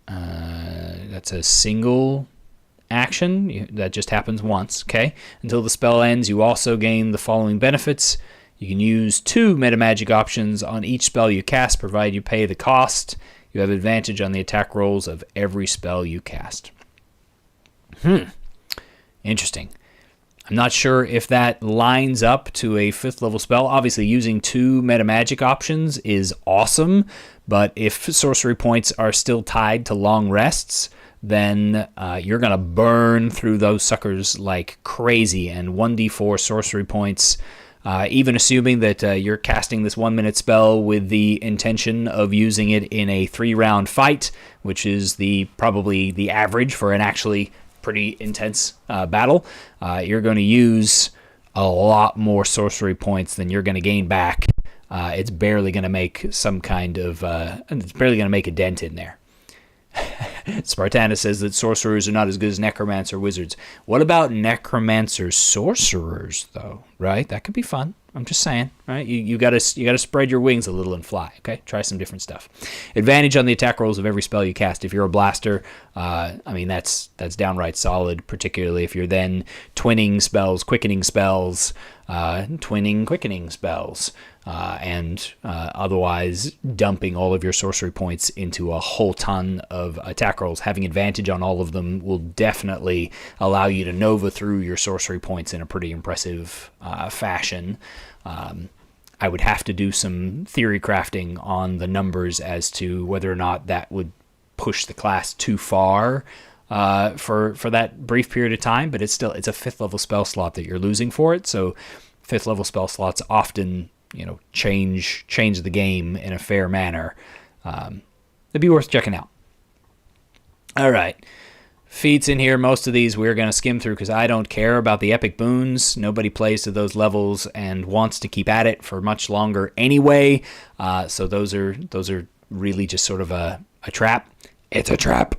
That's a single action. That just happens once, okay? Until the spell ends, you also gain the following benefits. You can use 2 metamagic options on each spell you cast, provided you pay the cost. You have advantage on the attack rolls of every spell you cast. Interesting. I'm not sure if that lines up to a 5th level spell. Obviously, using 2 metamagic options is awesome, but if sorcery points are still tied to long rests, then you're going to burn through those suckers like crazy, and 1d4 sorcery points, even assuming that you're casting this 1-minute spell with the intention of using it in a 3-round fight, which is probably the average for an actually pretty intense battle, you're going to use a lot more sorcery points than you're going to gain back. It's barely going to make it's barely going to make a dent in there. Spartanus says that sorcerers are not as good as necromancer wizards. What about necromancer sorcerers, though? Right? That could be fun. I'm just saying, right? You gotta spread your wings a little and fly. Okay, try some different stuff. Advantage on the attack rolls of every spell you cast. If you're a blaster, that's downright solid. Particularly if you're then twinning spells, quickening spells, and otherwise dumping all of your sorcery points into a whole ton of attack rolls. Having advantage on all of them will definitely allow you to nova through your sorcery points in a pretty impressive fashion. I would have to do some theory crafting on the numbers as to whether or not that would push the class too far for that brief period of time, but it's a 5th level spell slot that you're losing for it. So 5th level spell slots often, change the game in a fair manner. It'd be worth checking out. All right. Feats in here, most of these we're going to skim through because I don't care about the epic boons. Nobody plays to those levels and wants to keep at it for much longer anyway. So those are really just sort of a trap. It's a trap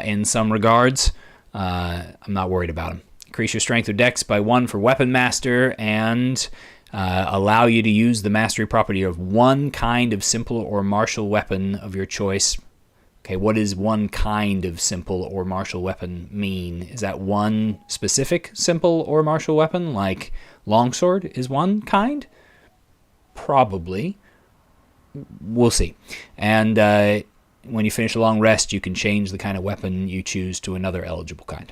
in some regards. I'm not worried about them. Increase your strength or dex by 1 for Weapon Master and allow you to use the mastery property of one kind of simple or martial weapon of your choice. Okay, what does one kind of simple or martial weapon mean? Is that one specific simple or martial weapon, like longsword is one kind? Probably. we'll see. And when you finish a long rest, you can change the kind of weapon you choose to another eligible kind.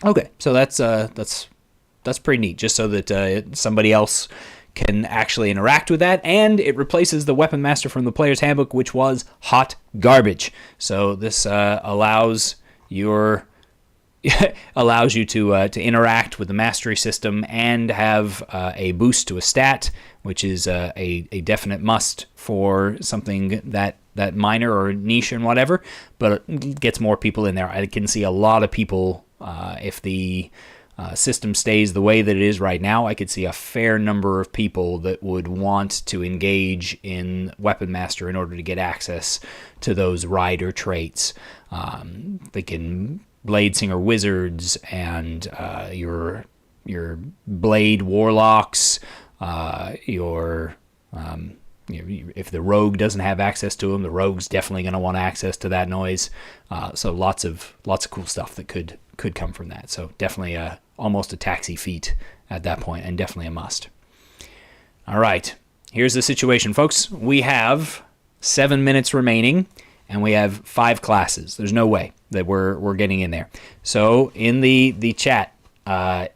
Okay, so that's pretty neat, just so that somebody else can actually interact with that, and it replaces the Weapon Master from the Player's Handbook, which was hot garbage. So this allows you to interact with the mastery system and have a boost to a stat, which is a definite must for something that minor or niche and whatever, but it gets more people in there. I can see a lot of people, if the system stays the way that it is right now, I could see a fair number of people that would want to engage in Weapon Master in order to get access to those rider traits. They can Blade Singer Wizards and your Blade Warlocks, if the Rogue doesn't have access to them, the Rogue's definitely going to want access to that noise. So lots of cool stuff that could come from that. So definitely almost a taxi feat at that point, and definitely a must. All right, here's the situation, folks. We have 7 minutes remaining, and we have 5 classes. There's no way that we're getting in there. So in the chat,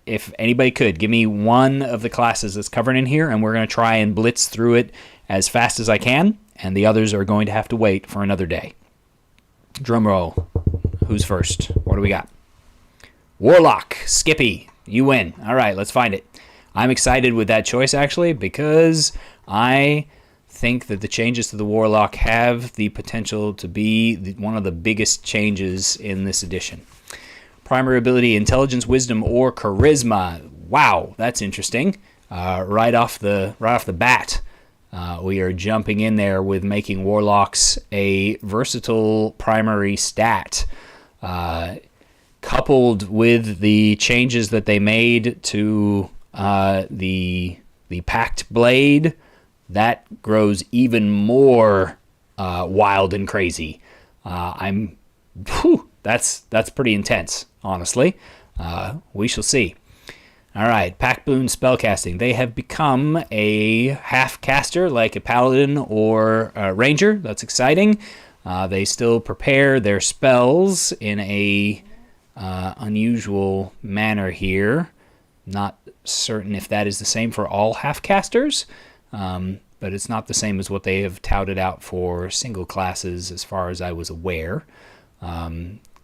if anybody could give me one of the classes that's covered in here, and we're going to try and blitz through it as fast as I can, and the others are going to have to wait for another day. Drum roll. Who's first? What do we got? Warlock. Skippy, you win. All right, let's find it. I'm excited with that choice, actually, because I think that the changes to the Warlock have the potential to be one of the biggest changes in this edition. Primary ability, Intelligence, Wisdom, or Charisma. Wow, that's interesting. Right off the bat, we are jumping in there with making Warlocks a versatile primary stat. Coupled with the changes that they made to the Pact Blade, that grows even more wild and crazy. That's pretty intense, honestly. We shall see. All right, Pact Boon spellcasting. They have become a half caster like a paladin or a ranger. That's exciting. They still prepare their spells in a unusual manner here. Not certain if that is the same for all half casters, but it's not the same as what they have touted out for single classes as far as I was aware.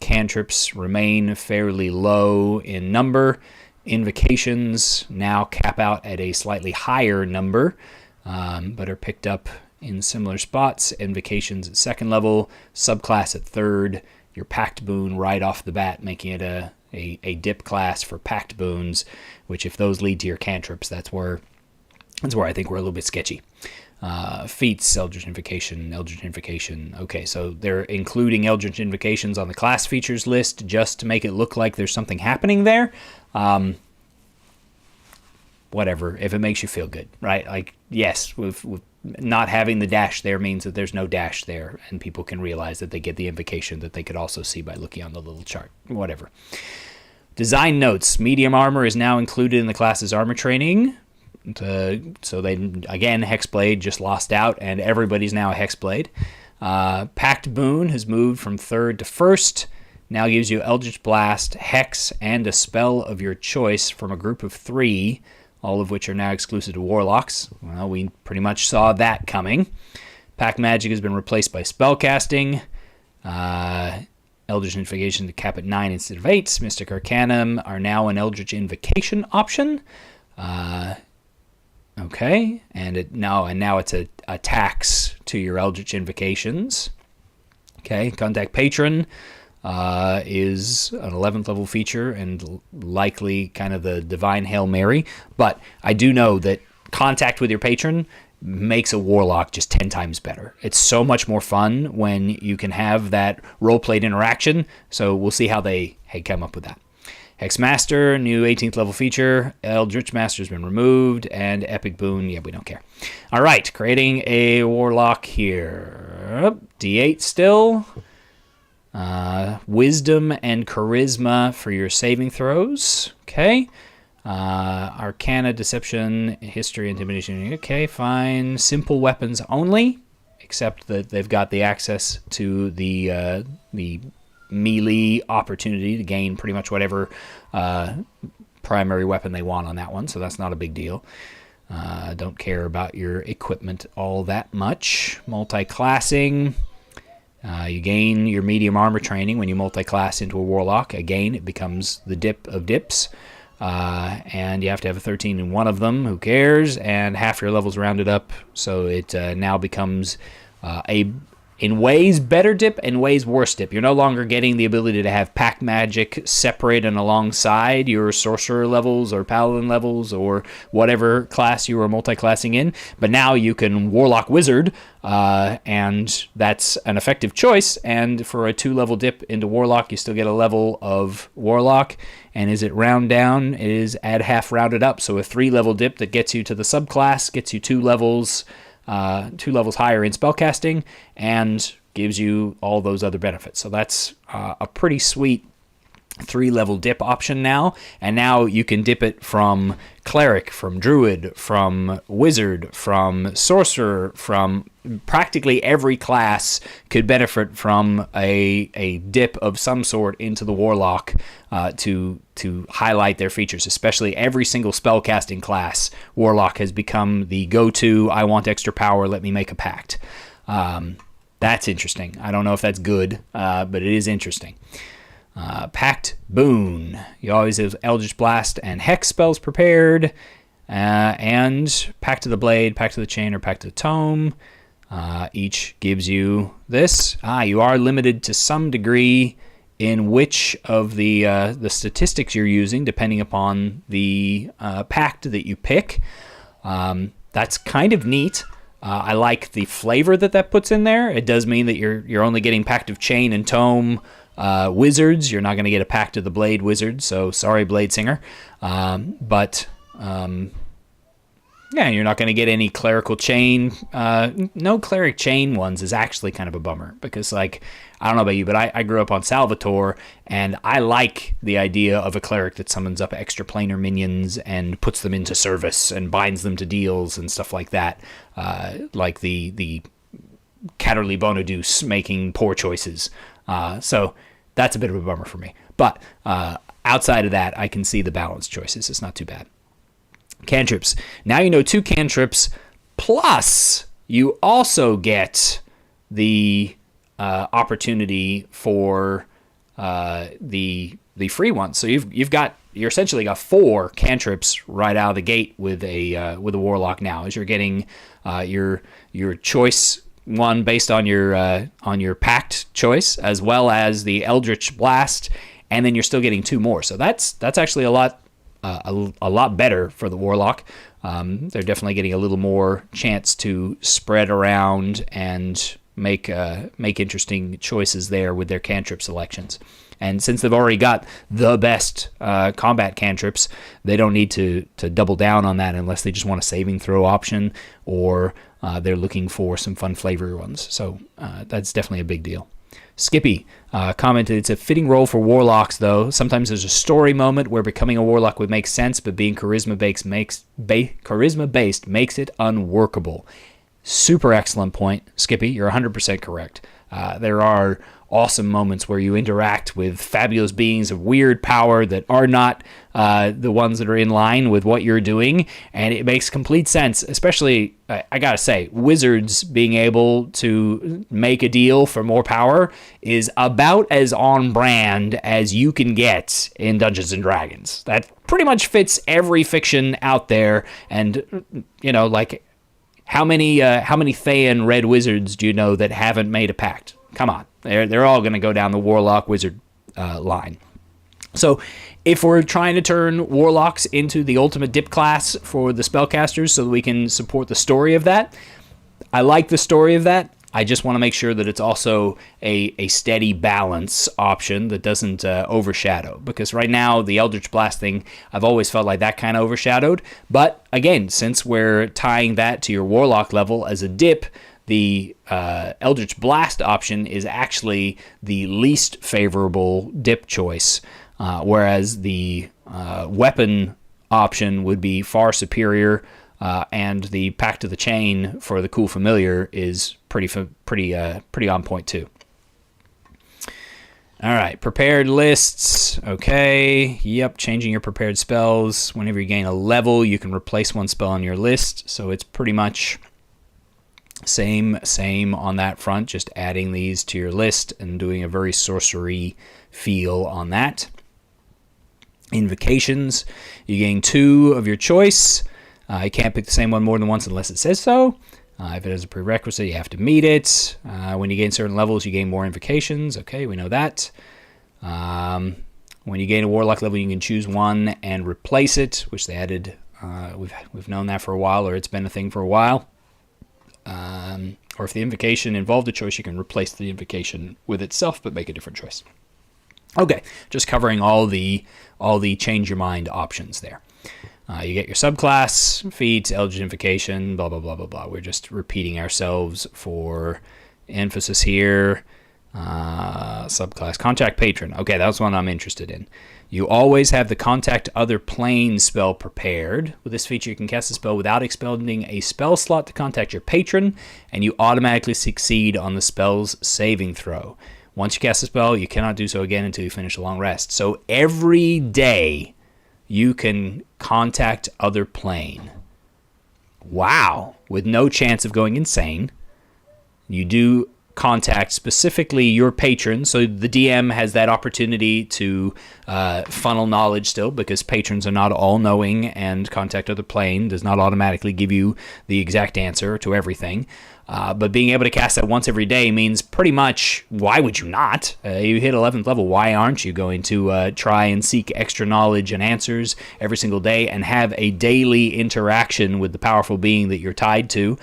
Cantrips remain fairly low in number. Invocations now cap out at a slightly higher number, but are picked up in similar spots. Invocations at 2nd level, subclass at 3rd. Your Pact Boon right off the bat, making it a dip class for Pact Boons, which if those lead to your cantrips, that's where I think we're a little bit sketchy. Feats, Eldritch Invocation. Okay, so they're including Eldritch Invocations on the class features list just to make it look like there's something happening there. Whatever, if it makes you feel good, right? Like, yes, with not having the dash there means that there's no dash there, and people can realize that they get the invocation that they could also see by looking on the little chart. Whatever. Design notes. Medium armor is now included in the class's armor training. So they, again, Hexblade just lost out, and everybody's now a Hexblade. Pact Boon has moved from 3rd to 1st. Now gives you Eldritch Blast, Hex, and a spell of your choice from a group of 3, all of which are now exclusive to Warlocks. Well, we pretty much saw that coming. Pact Magic has been replaced by Spellcasting. Eldritch Invocation to cap at 9 instead of 8. Mystic Arcanum are now an Eldritch Invocation option. Okay, and now it's a tax to your Eldritch Invocations. Okay, Contact Patron is an 11th level feature and likely kind of the Divine Hail Mary. But I do know that contact with your patron makes a Warlock just 10 times better. It's so much more fun when you can have that role-played interaction. So we'll see how they come up with that. Hex Master, new 18th level feature. Eldritch Master has been removed. And Epic Boon, yeah, we don't care. All right, creating a Warlock here. D8 still. Wisdom and Charisma for your saving throws. Okay. Arcana, Deception, History, Intimidation. Okay, fine. Simple weapons only. except that they've got the access to the melee opportunity to gain pretty much whatever primary weapon they want on that one, so that's not a big deal. Don't care about your equipment all that much. Multi-classing. You gain your medium armor training when you multi-class into a warlock. Again, it becomes the dip of dips. And you have to have a 13 in one of them. Who cares? And half your levels rounded up, so it now becomes in ways better dip and ways worse dip. You're no longer getting the ability to have pack magic separate and alongside your sorcerer levels or paladin levels or whatever class you are multi-classing in, but now you can warlock wizard, and that's an effective choice. And for a 2-level dip into warlock, you still get a level of warlock. And is it round down? It is add half rounded up, so a 3-level dip that gets you to the subclass, gets you 2 levels higher in spellcasting, and gives you all those other benefits. So that's a pretty sweet 3-level dip option now. And now you can dip it from cleric, from druid, from wizard, from sorcerer, from practically every class could benefit from a dip of some sort into the warlock to highlight their features. Especially every single spellcasting class, warlock has become the go-to. I want extra power, let me make a pact. That's interesting. I don't know if that's good, but it is interesting. Pact boon. You always have Eldritch Blast and Hex spells prepared, and Pact of the Blade, Pact of the Chain, or Pact of the Tome. Each gives you this. You are limited to some degree in which of the statistics you're using, depending upon the pact that you pick. That's kind of neat. I like the flavor that puts in there. It does mean that you're only getting Pact of Chain and Tome wizards. You're not going to get a Pact of the Blade wizard, so sorry, Blade Singer. But you're not going to get any clerical chain. No cleric chain ones is actually kind of a bummer, because, like, I don't know about you, but I grew up on Salvatore, and I like the idea of a cleric that summons up extra planar minions and puts them into service and binds them to deals and stuff like that. Like the Catterley Bonaduce making poor choices. So that's a bit of a bummer for me. But outside of that, I can see the balanced choices. It's not too bad. Cantrips. Now you know 2 cantrips, plus you also get the opportunity for the free ones. So you're essentially got 4 cantrips right out of the gate with a warlock now, as you're getting your choice one based on your pact choice, as well as the Eldritch Blast, and then you're still getting 2 more. So that's actually a lot better for the warlock. They're definitely getting a little more chance to spread around and make interesting choices there with their cantrip selections. And since they've already got the best combat cantrips, they don't need to double down on that unless they just want a saving throw option, or they're looking for some fun flavor ones. So that's definitely a big deal. Skippy commented, it's a fitting role for warlocks, though. Sometimes there's a story moment where becoming a warlock would make sense, but being charisma-based makes it unworkable. Super excellent point, Skippy. You're 100% correct. There are awesome moments where you interact with fabulous beings of weird power that are not the ones that are in line with what you're doing, and it makes complete sense, especially, I gotta say, wizards being able to make a deal for more power is about as on brand as you can get in Dungeons & Dragons. That pretty much fits every fiction out there, and, like, how many Thayan red wizards do you know that haven't made a pact? Come on. They're all going to go down the warlock wizard line. So if we're trying to turn warlocks into the ultimate dip class for the spellcasters so that we can support the story of that, I like the story of that. I just want to make sure that it's also a steady balance option that doesn't overshadow. Because right now, the Eldritch Blast thing, I've always felt like that kind of overshadowed. But again, since we're tying that to your warlock level as a dip, the Eldritch Blast option is actually the least favorable dip choice, whereas the weapon option would be far superior and the Pact of the Chain for the cool familiar is pretty on point too. All right, prepared lists. Okay, yep, changing your prepared spells. Whenever you gain a level, you can replace one spell on your list. So it's pretty much same on that front, just adding these to your list and doing a very sorcery feel on that. Invocations, you gain 2 of your choice. You can't pick the same one more than once unless it says so. If it has a prerequisite, you have to meet it. When you gain certain levels, you gain more invocations. Okay, we know that. When you gain a warlock level, you can choose one and replace it, which they added. We've known that for a while, or it's been a thing for a while. Or if the invocation involved a choice, you can replace the invocation with itself, but make a different choice. Okay, just covering all the change your mind options there. You get your subclass, feats, eldritch invocation, blah, blah, blah, blah, blah. We're just repeating ourselves for emphasis here. Subclass, contact patron. Okay, that's one I'm interested in. You always have the contact other plane spell prepared. With this feature, you can cast a spell without expending a spell slot to contact your patron, and you automatically succeed on the spell's saving throw. Once you cast a spell, you cannot do so again until you finish a long rest. So every day, you can contact other plane. Wow. With no chance of going insane. You do contact specifically your patron, so the DM has that opportunity to funnel knowledge still, because patrons are not all-knowing, and contact other plane does not automatically give you the exact answer to everything. But being able to cast that once every day means pretty much, why would you not? You hit 11th level, why aren't you going to try and seek extra knowledge and answers every single day and have a daily interaction with the powerful being that you're tied to,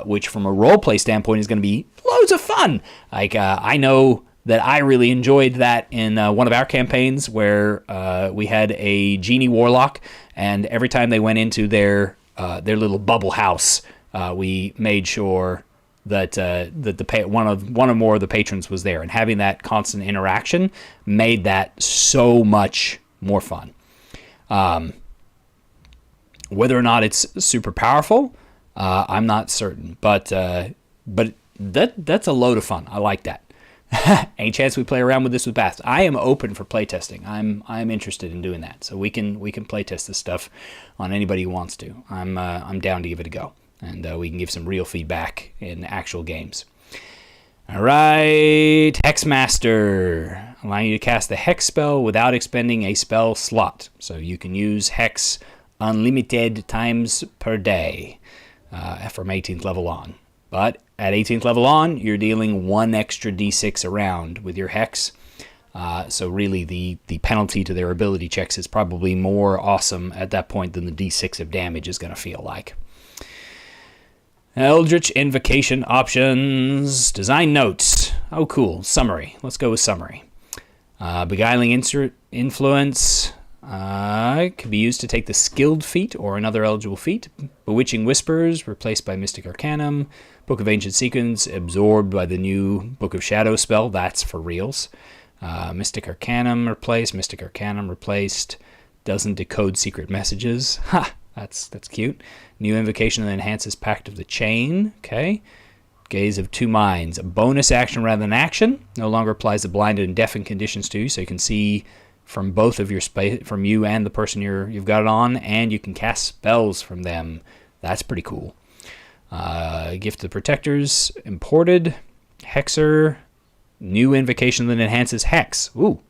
which from a roleplay standpoint is going to be loads of fun. Like, I know that I really enjoyed that in one of our campaigns where we had a genie warlock, and every time they went into their little bubble house, we made sure that one or more of the patrons was there, and having that constant interaction made that so much more fun. Whether or not it's super powerful, I'm not certain, but that's a load of fun. I like that. Any chance we play around with this with Baths? I am open for playtesting. I'm interested in doing that, so we can playtest this stuff on anybody who wants to. I'm down to give it a go. And we can give some real feedback in actual games. All right, Hexmaster, allowing you to cast the Hex spell without expending a spell slot. So you can use Hex unlimited times per day from 18th level on. But at 18th level on, you're dealing 1 extra d6 around with your Hex. So really the penalty to their ability checks is probably more awesome at that point than the d6 of damage is going to feel like. Eldritch Invocation options. Design notes. Oh, cool. Summary. Let's go with summary. Beguiling Influence can be used to take the Skilled feat or another eligible feat. Bewitching Whispers, replaced by Mystic Arcanum. Book of Ancient Sequence, absorbed by the new Book of Shadow spell. That's for reals. Mystic Arcanum replaced. Mystic Arcanum replaced. Doesn't decode secret messages. Ha! That's cute. New invocation that enhances Pact of the Chain. Okay. Gaze of Two Minds. A bonus action rather than action. No longer applies the blinded and deafened conditions to you, so you can see from both of your from you and the person you've got it on, and you can cast spells from them. That's pretty cool. Gift of Protectors imported. Hexer. New invocation that enhances Hex. Ooh.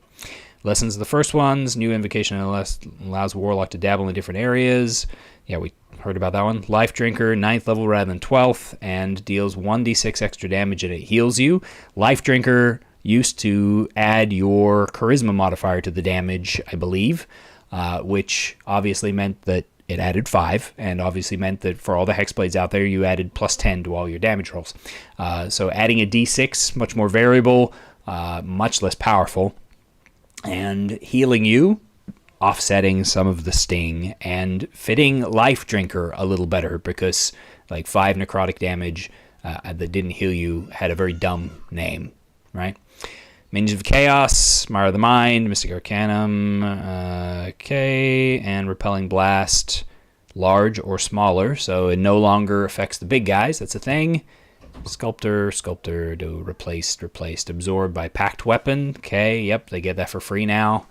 Lessons of the first ones. New invocation allows Warlock to dabble in different areas. Yeah, we heard about that one. Life Drinker, 9th level rather than 12th, and deals 1d6 extra damage and it heals you. Life Drinker used to add your charisma modifier to the damage, I believe, which obviously meant that it added 5, and obviously meant that for all the Hexblades out there, you added plus 10 to all your damage rolls. So adding a d6, much more variable, much less powerful, and healing you, offsetting some of the sting, and fitting Life Drinker a little better, because like 5 necrotic damage that didn't heal you had a very dumb name, right? Minions of Chaos, Mire of the Mind, Mystic Arcanum, okay, and Repelling Blast. large or smaller, so it no longer affects the big guys. That's a thing. Sculptor, replaced. Absorbed by packed weapon. Okay, yep, they get that for free now.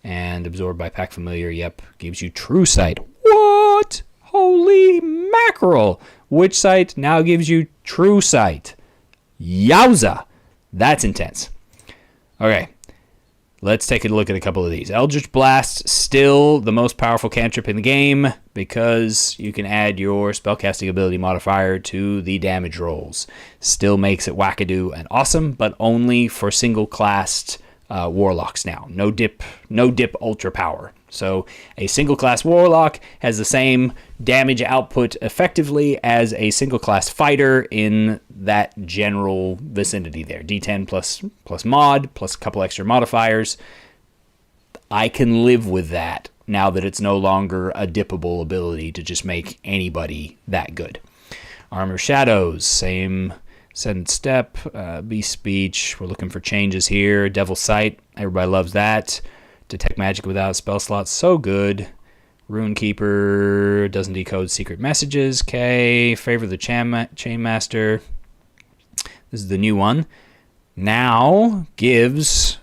And absorbed by packed familiar, yep, gives you true sight. What? Holy mackerel! Witch sight now gives you true sight. Yowza! That's intense. Okay, let's take a look at a couple of these. Eldritch Blast, still the most powerful cantrip in the game because you can add your spellcasting ability modifier to the damage rolls. Still makes it wackadoo and awesome, but only for single-classed warlocks now. No dip ultra power. So a single class warlock has the same damage output effectively as a single class fighter in that general vicinity there. D10 plus mod plus a couple extra modifiers. I can live with that now that it's no longer a dippable ability to just make anybody that good. Armor Shadows, same Sudden Step, Beast Speech. We're looking for changes here. Devil Sight, everybody loves that. Detect magic without a spell slot, so good. Rune Keeper doesn't decode secret messages. Okay, Favor the Chain Master. This is the new one. Now gives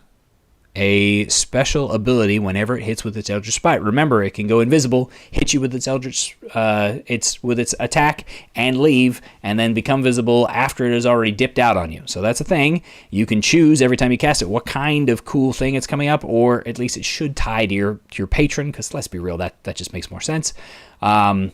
a special ability whenever it hits with its Eldritch Bite. Remember, it can go invisible, hit you with its Eldritch, with its attack, and leave, and then become visible after it has already dipped out on you. So that's a thing. You can choose every time you cast it what kind of cool thing it's coming up, or at least it should tie to your patron, because let's be real, that just makes more sense. Target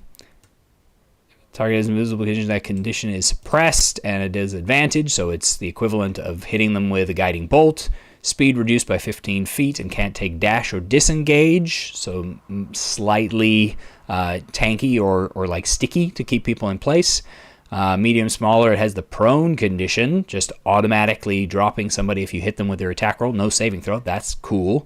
is invisible condition. That condition is suppressed, and it does advantage, so it's the equivalent of hitting them with a guiding bolt. Speed reduced by 15 feet and can't take dash or disengage, so slightly tanky or like sticky to keep people in place. Medium smaller, it has the prone condition, just automatically dropping somebody if you hit them with their attack roll. No saving throw, that's cool.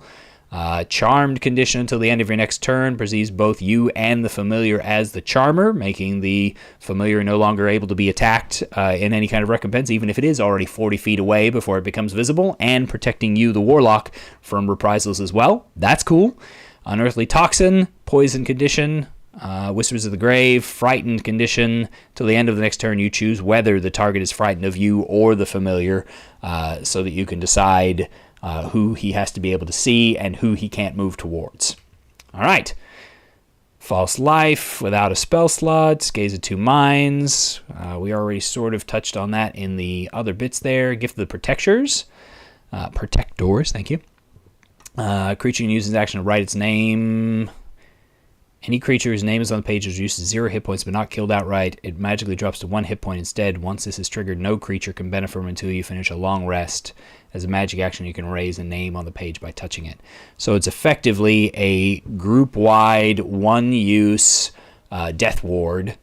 Charmed condition until the end of your next turn, perceives both you and the familiar as the charmer, making the familiar no longer able to be attacked in any kind of recompense, even if it is already 40 feet away before it becomes visible, and protecting you, the warlock, from reprisals as well. That's cool. Unearthly Toxin, poison condition, Whispers of the Grave, frightened condition. Till the end of the next turn, you choose whether the target is frightened of you or the familiar, so that you can decide who he has to be able to see and who he can't move towards. All right. False Life without a spell slot. Gaze of Two Minds. We already sort of touched on that in the other bits there. Gift of the Protectors. Protectors, thank you. Creature can use its action to write its name. Any creature whose name is on the page is reduced to 0 hit points but not killed outright. It magically drops to 1 hit point instead. Once this is triggered, no creature can benefit from it until you finish a long rest. As a magic action, you can raise a name on the page by touching it. So it's effectively a group-wide, one-use death ward.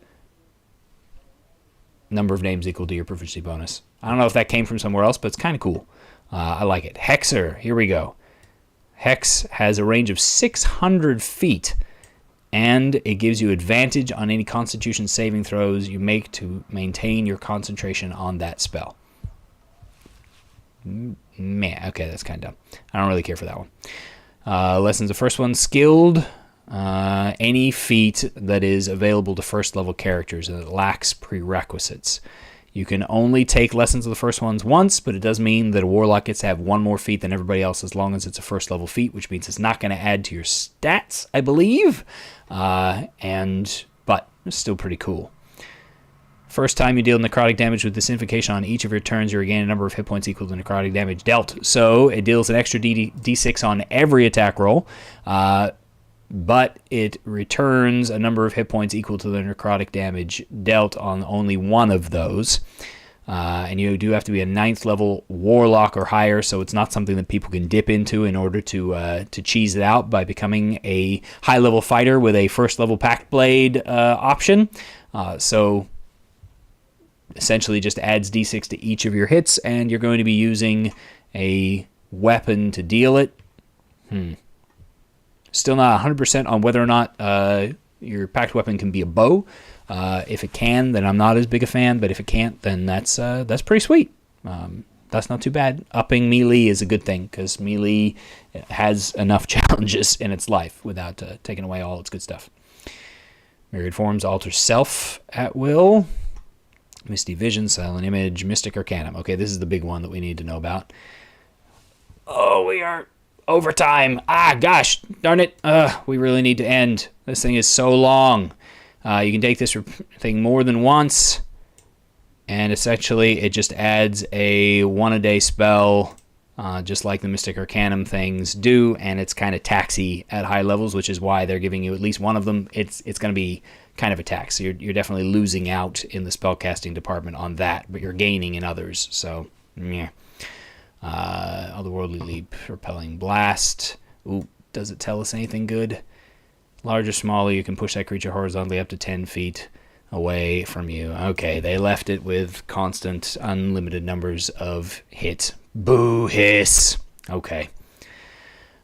Number of names equal to your proficiency bonus. I don't know if that came from somewhere else, but it's kind of cool. I like it. Hexer, here we go. Hex has a range of 600 feet. And it gives you advantage on any Constitution saving throws you make to maintain your concentration on that spell. Man, okay, that's kind of dumb. I don't really care for that one. Lessons, the first one, skilled. Any feat that is available to first level characters and it lacks prerequisites. You can only take lessons of the first ones once, but it does mean that a warlock gets to have one more feat than everybody else as long as it's a first level feat, which means it's not going to add to your stats, I believe. But it's still pretty cool. First time you deal necrotic damage with this invocation on each of your turns, you regain a number of hit points equal to necrotic damage dealt. So it deals an extra D6 on every attack roll, but it returns a number of hit points equal to the necrotic damage dealt on only one of those. And you do have to be a 9th level warlock or higher, so it's not something that people can dip into in order to cheese it out by becoming a high level fighter with a first level packed blade option. So essentially just adds d6 to each of your hits, and you're going to be using a weapon to deal it. Still not 100% on whether or not your packed weapon can be a bow. If it can, then I'm not as big a fan, but if it can't, then that's pretty sweet. That's not too bad. Upping melee is a good thing, because melee has enough challenges in its life without taking away all its good stuff. Myriad forms, alter self at will. Misty vision, silent image, mystic arcanum. Okay, this is the big one that we need to know about. Oh, we are over time. Ah, gosh, darn it. We really need to end. This thing is so long. You can take this thing more than once, and essentially it just adds a 1-a-day spell, just like the Mystic Arcanum things do, and it's kind of taxy at high levels, which is why they're giving you at least one of them. It's going to be kind of a tax. So you're definitely losing out in the spellcasting department on that, but you're gaining in others. So, yeah. Otherworldly leap, repelling blast. Ooh, does it tell us anything good? Large or smaller, you can push that creature horizontally up to 10 feet away from you. Okay, they left it with constant, unlimited numbers of hit. Boo hiss. Okay.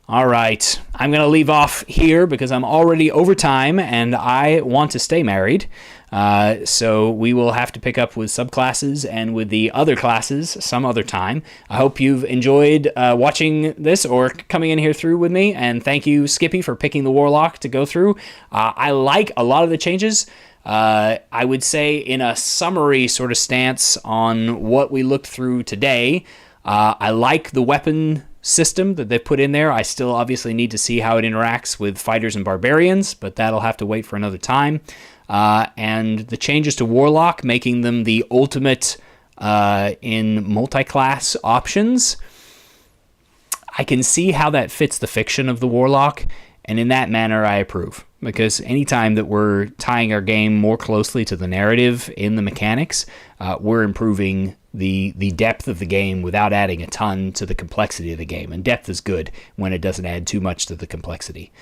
All right. I'm going to leave off here because I'm already over time and I want to stay married. So we will have to pick up with subclasses and with the other classes some other time. I hope you've enjoyed watching this or coming in here through with me. And thank you, Skippy, for picking the Warlock to go through. I like a lot of the changes. I would say in a summary sort of stance on what we looked through today, I like the weapon system that they put in there. I still obviously need to see how it interacts with fighters and barbarians, but that'll have to wait for another time. And the changes to Warlock, making them the ultimate in multi-class options, I can see how that fits the fiction of the Warlock, and in that manner I approve. Because anytime that we're tying our game more closely to the narrative in the mechanics, we're improving the depth of the game without adding a ton to the complexity of the game. And depth is good when it doesn't add too much to the complexity.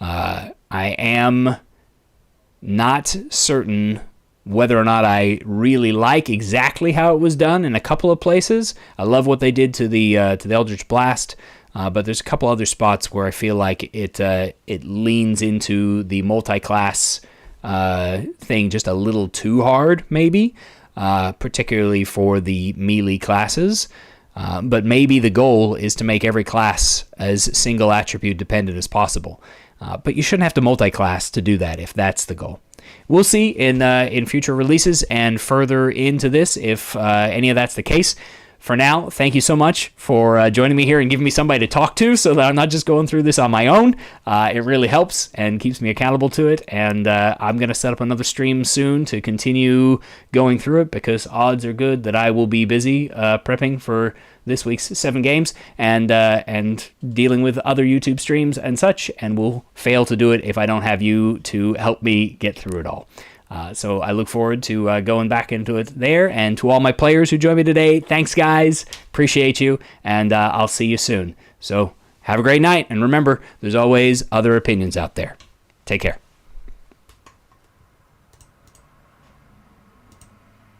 I am not certain whether or not I really like exactly how it was done in a couple of places. I love what they did to the Eldritch Blast, but there's a couple other spots where I feel like it leans into the multi-class thing just a little too hard, maybe, particularly for the melee classes. But maybe the goal is to make every class as single attribute dependent as possible. But you shouldn't have to multi-class to do that if that's the goal. We'll see in future releases and further into this if any of that's the case. For now, thank you so much for joining me here and giving me somebody to talk to so that I'm not just going through this on my own. It really helps and keeps me accountable to it. And I'm going to set up another stream soon to continue going through it because odds are good that I will be busy prepping for this week's 7 games and dealing with other YouTube streams and such, and will fail to do it if I don't have you to help me get through it all. So I look forward to going back into it there. And to all my players who joined me today, thanks, guys. Appreciate you, and I'll see you soon. So have a great night, and remember, there's always other opinions out there. Take care.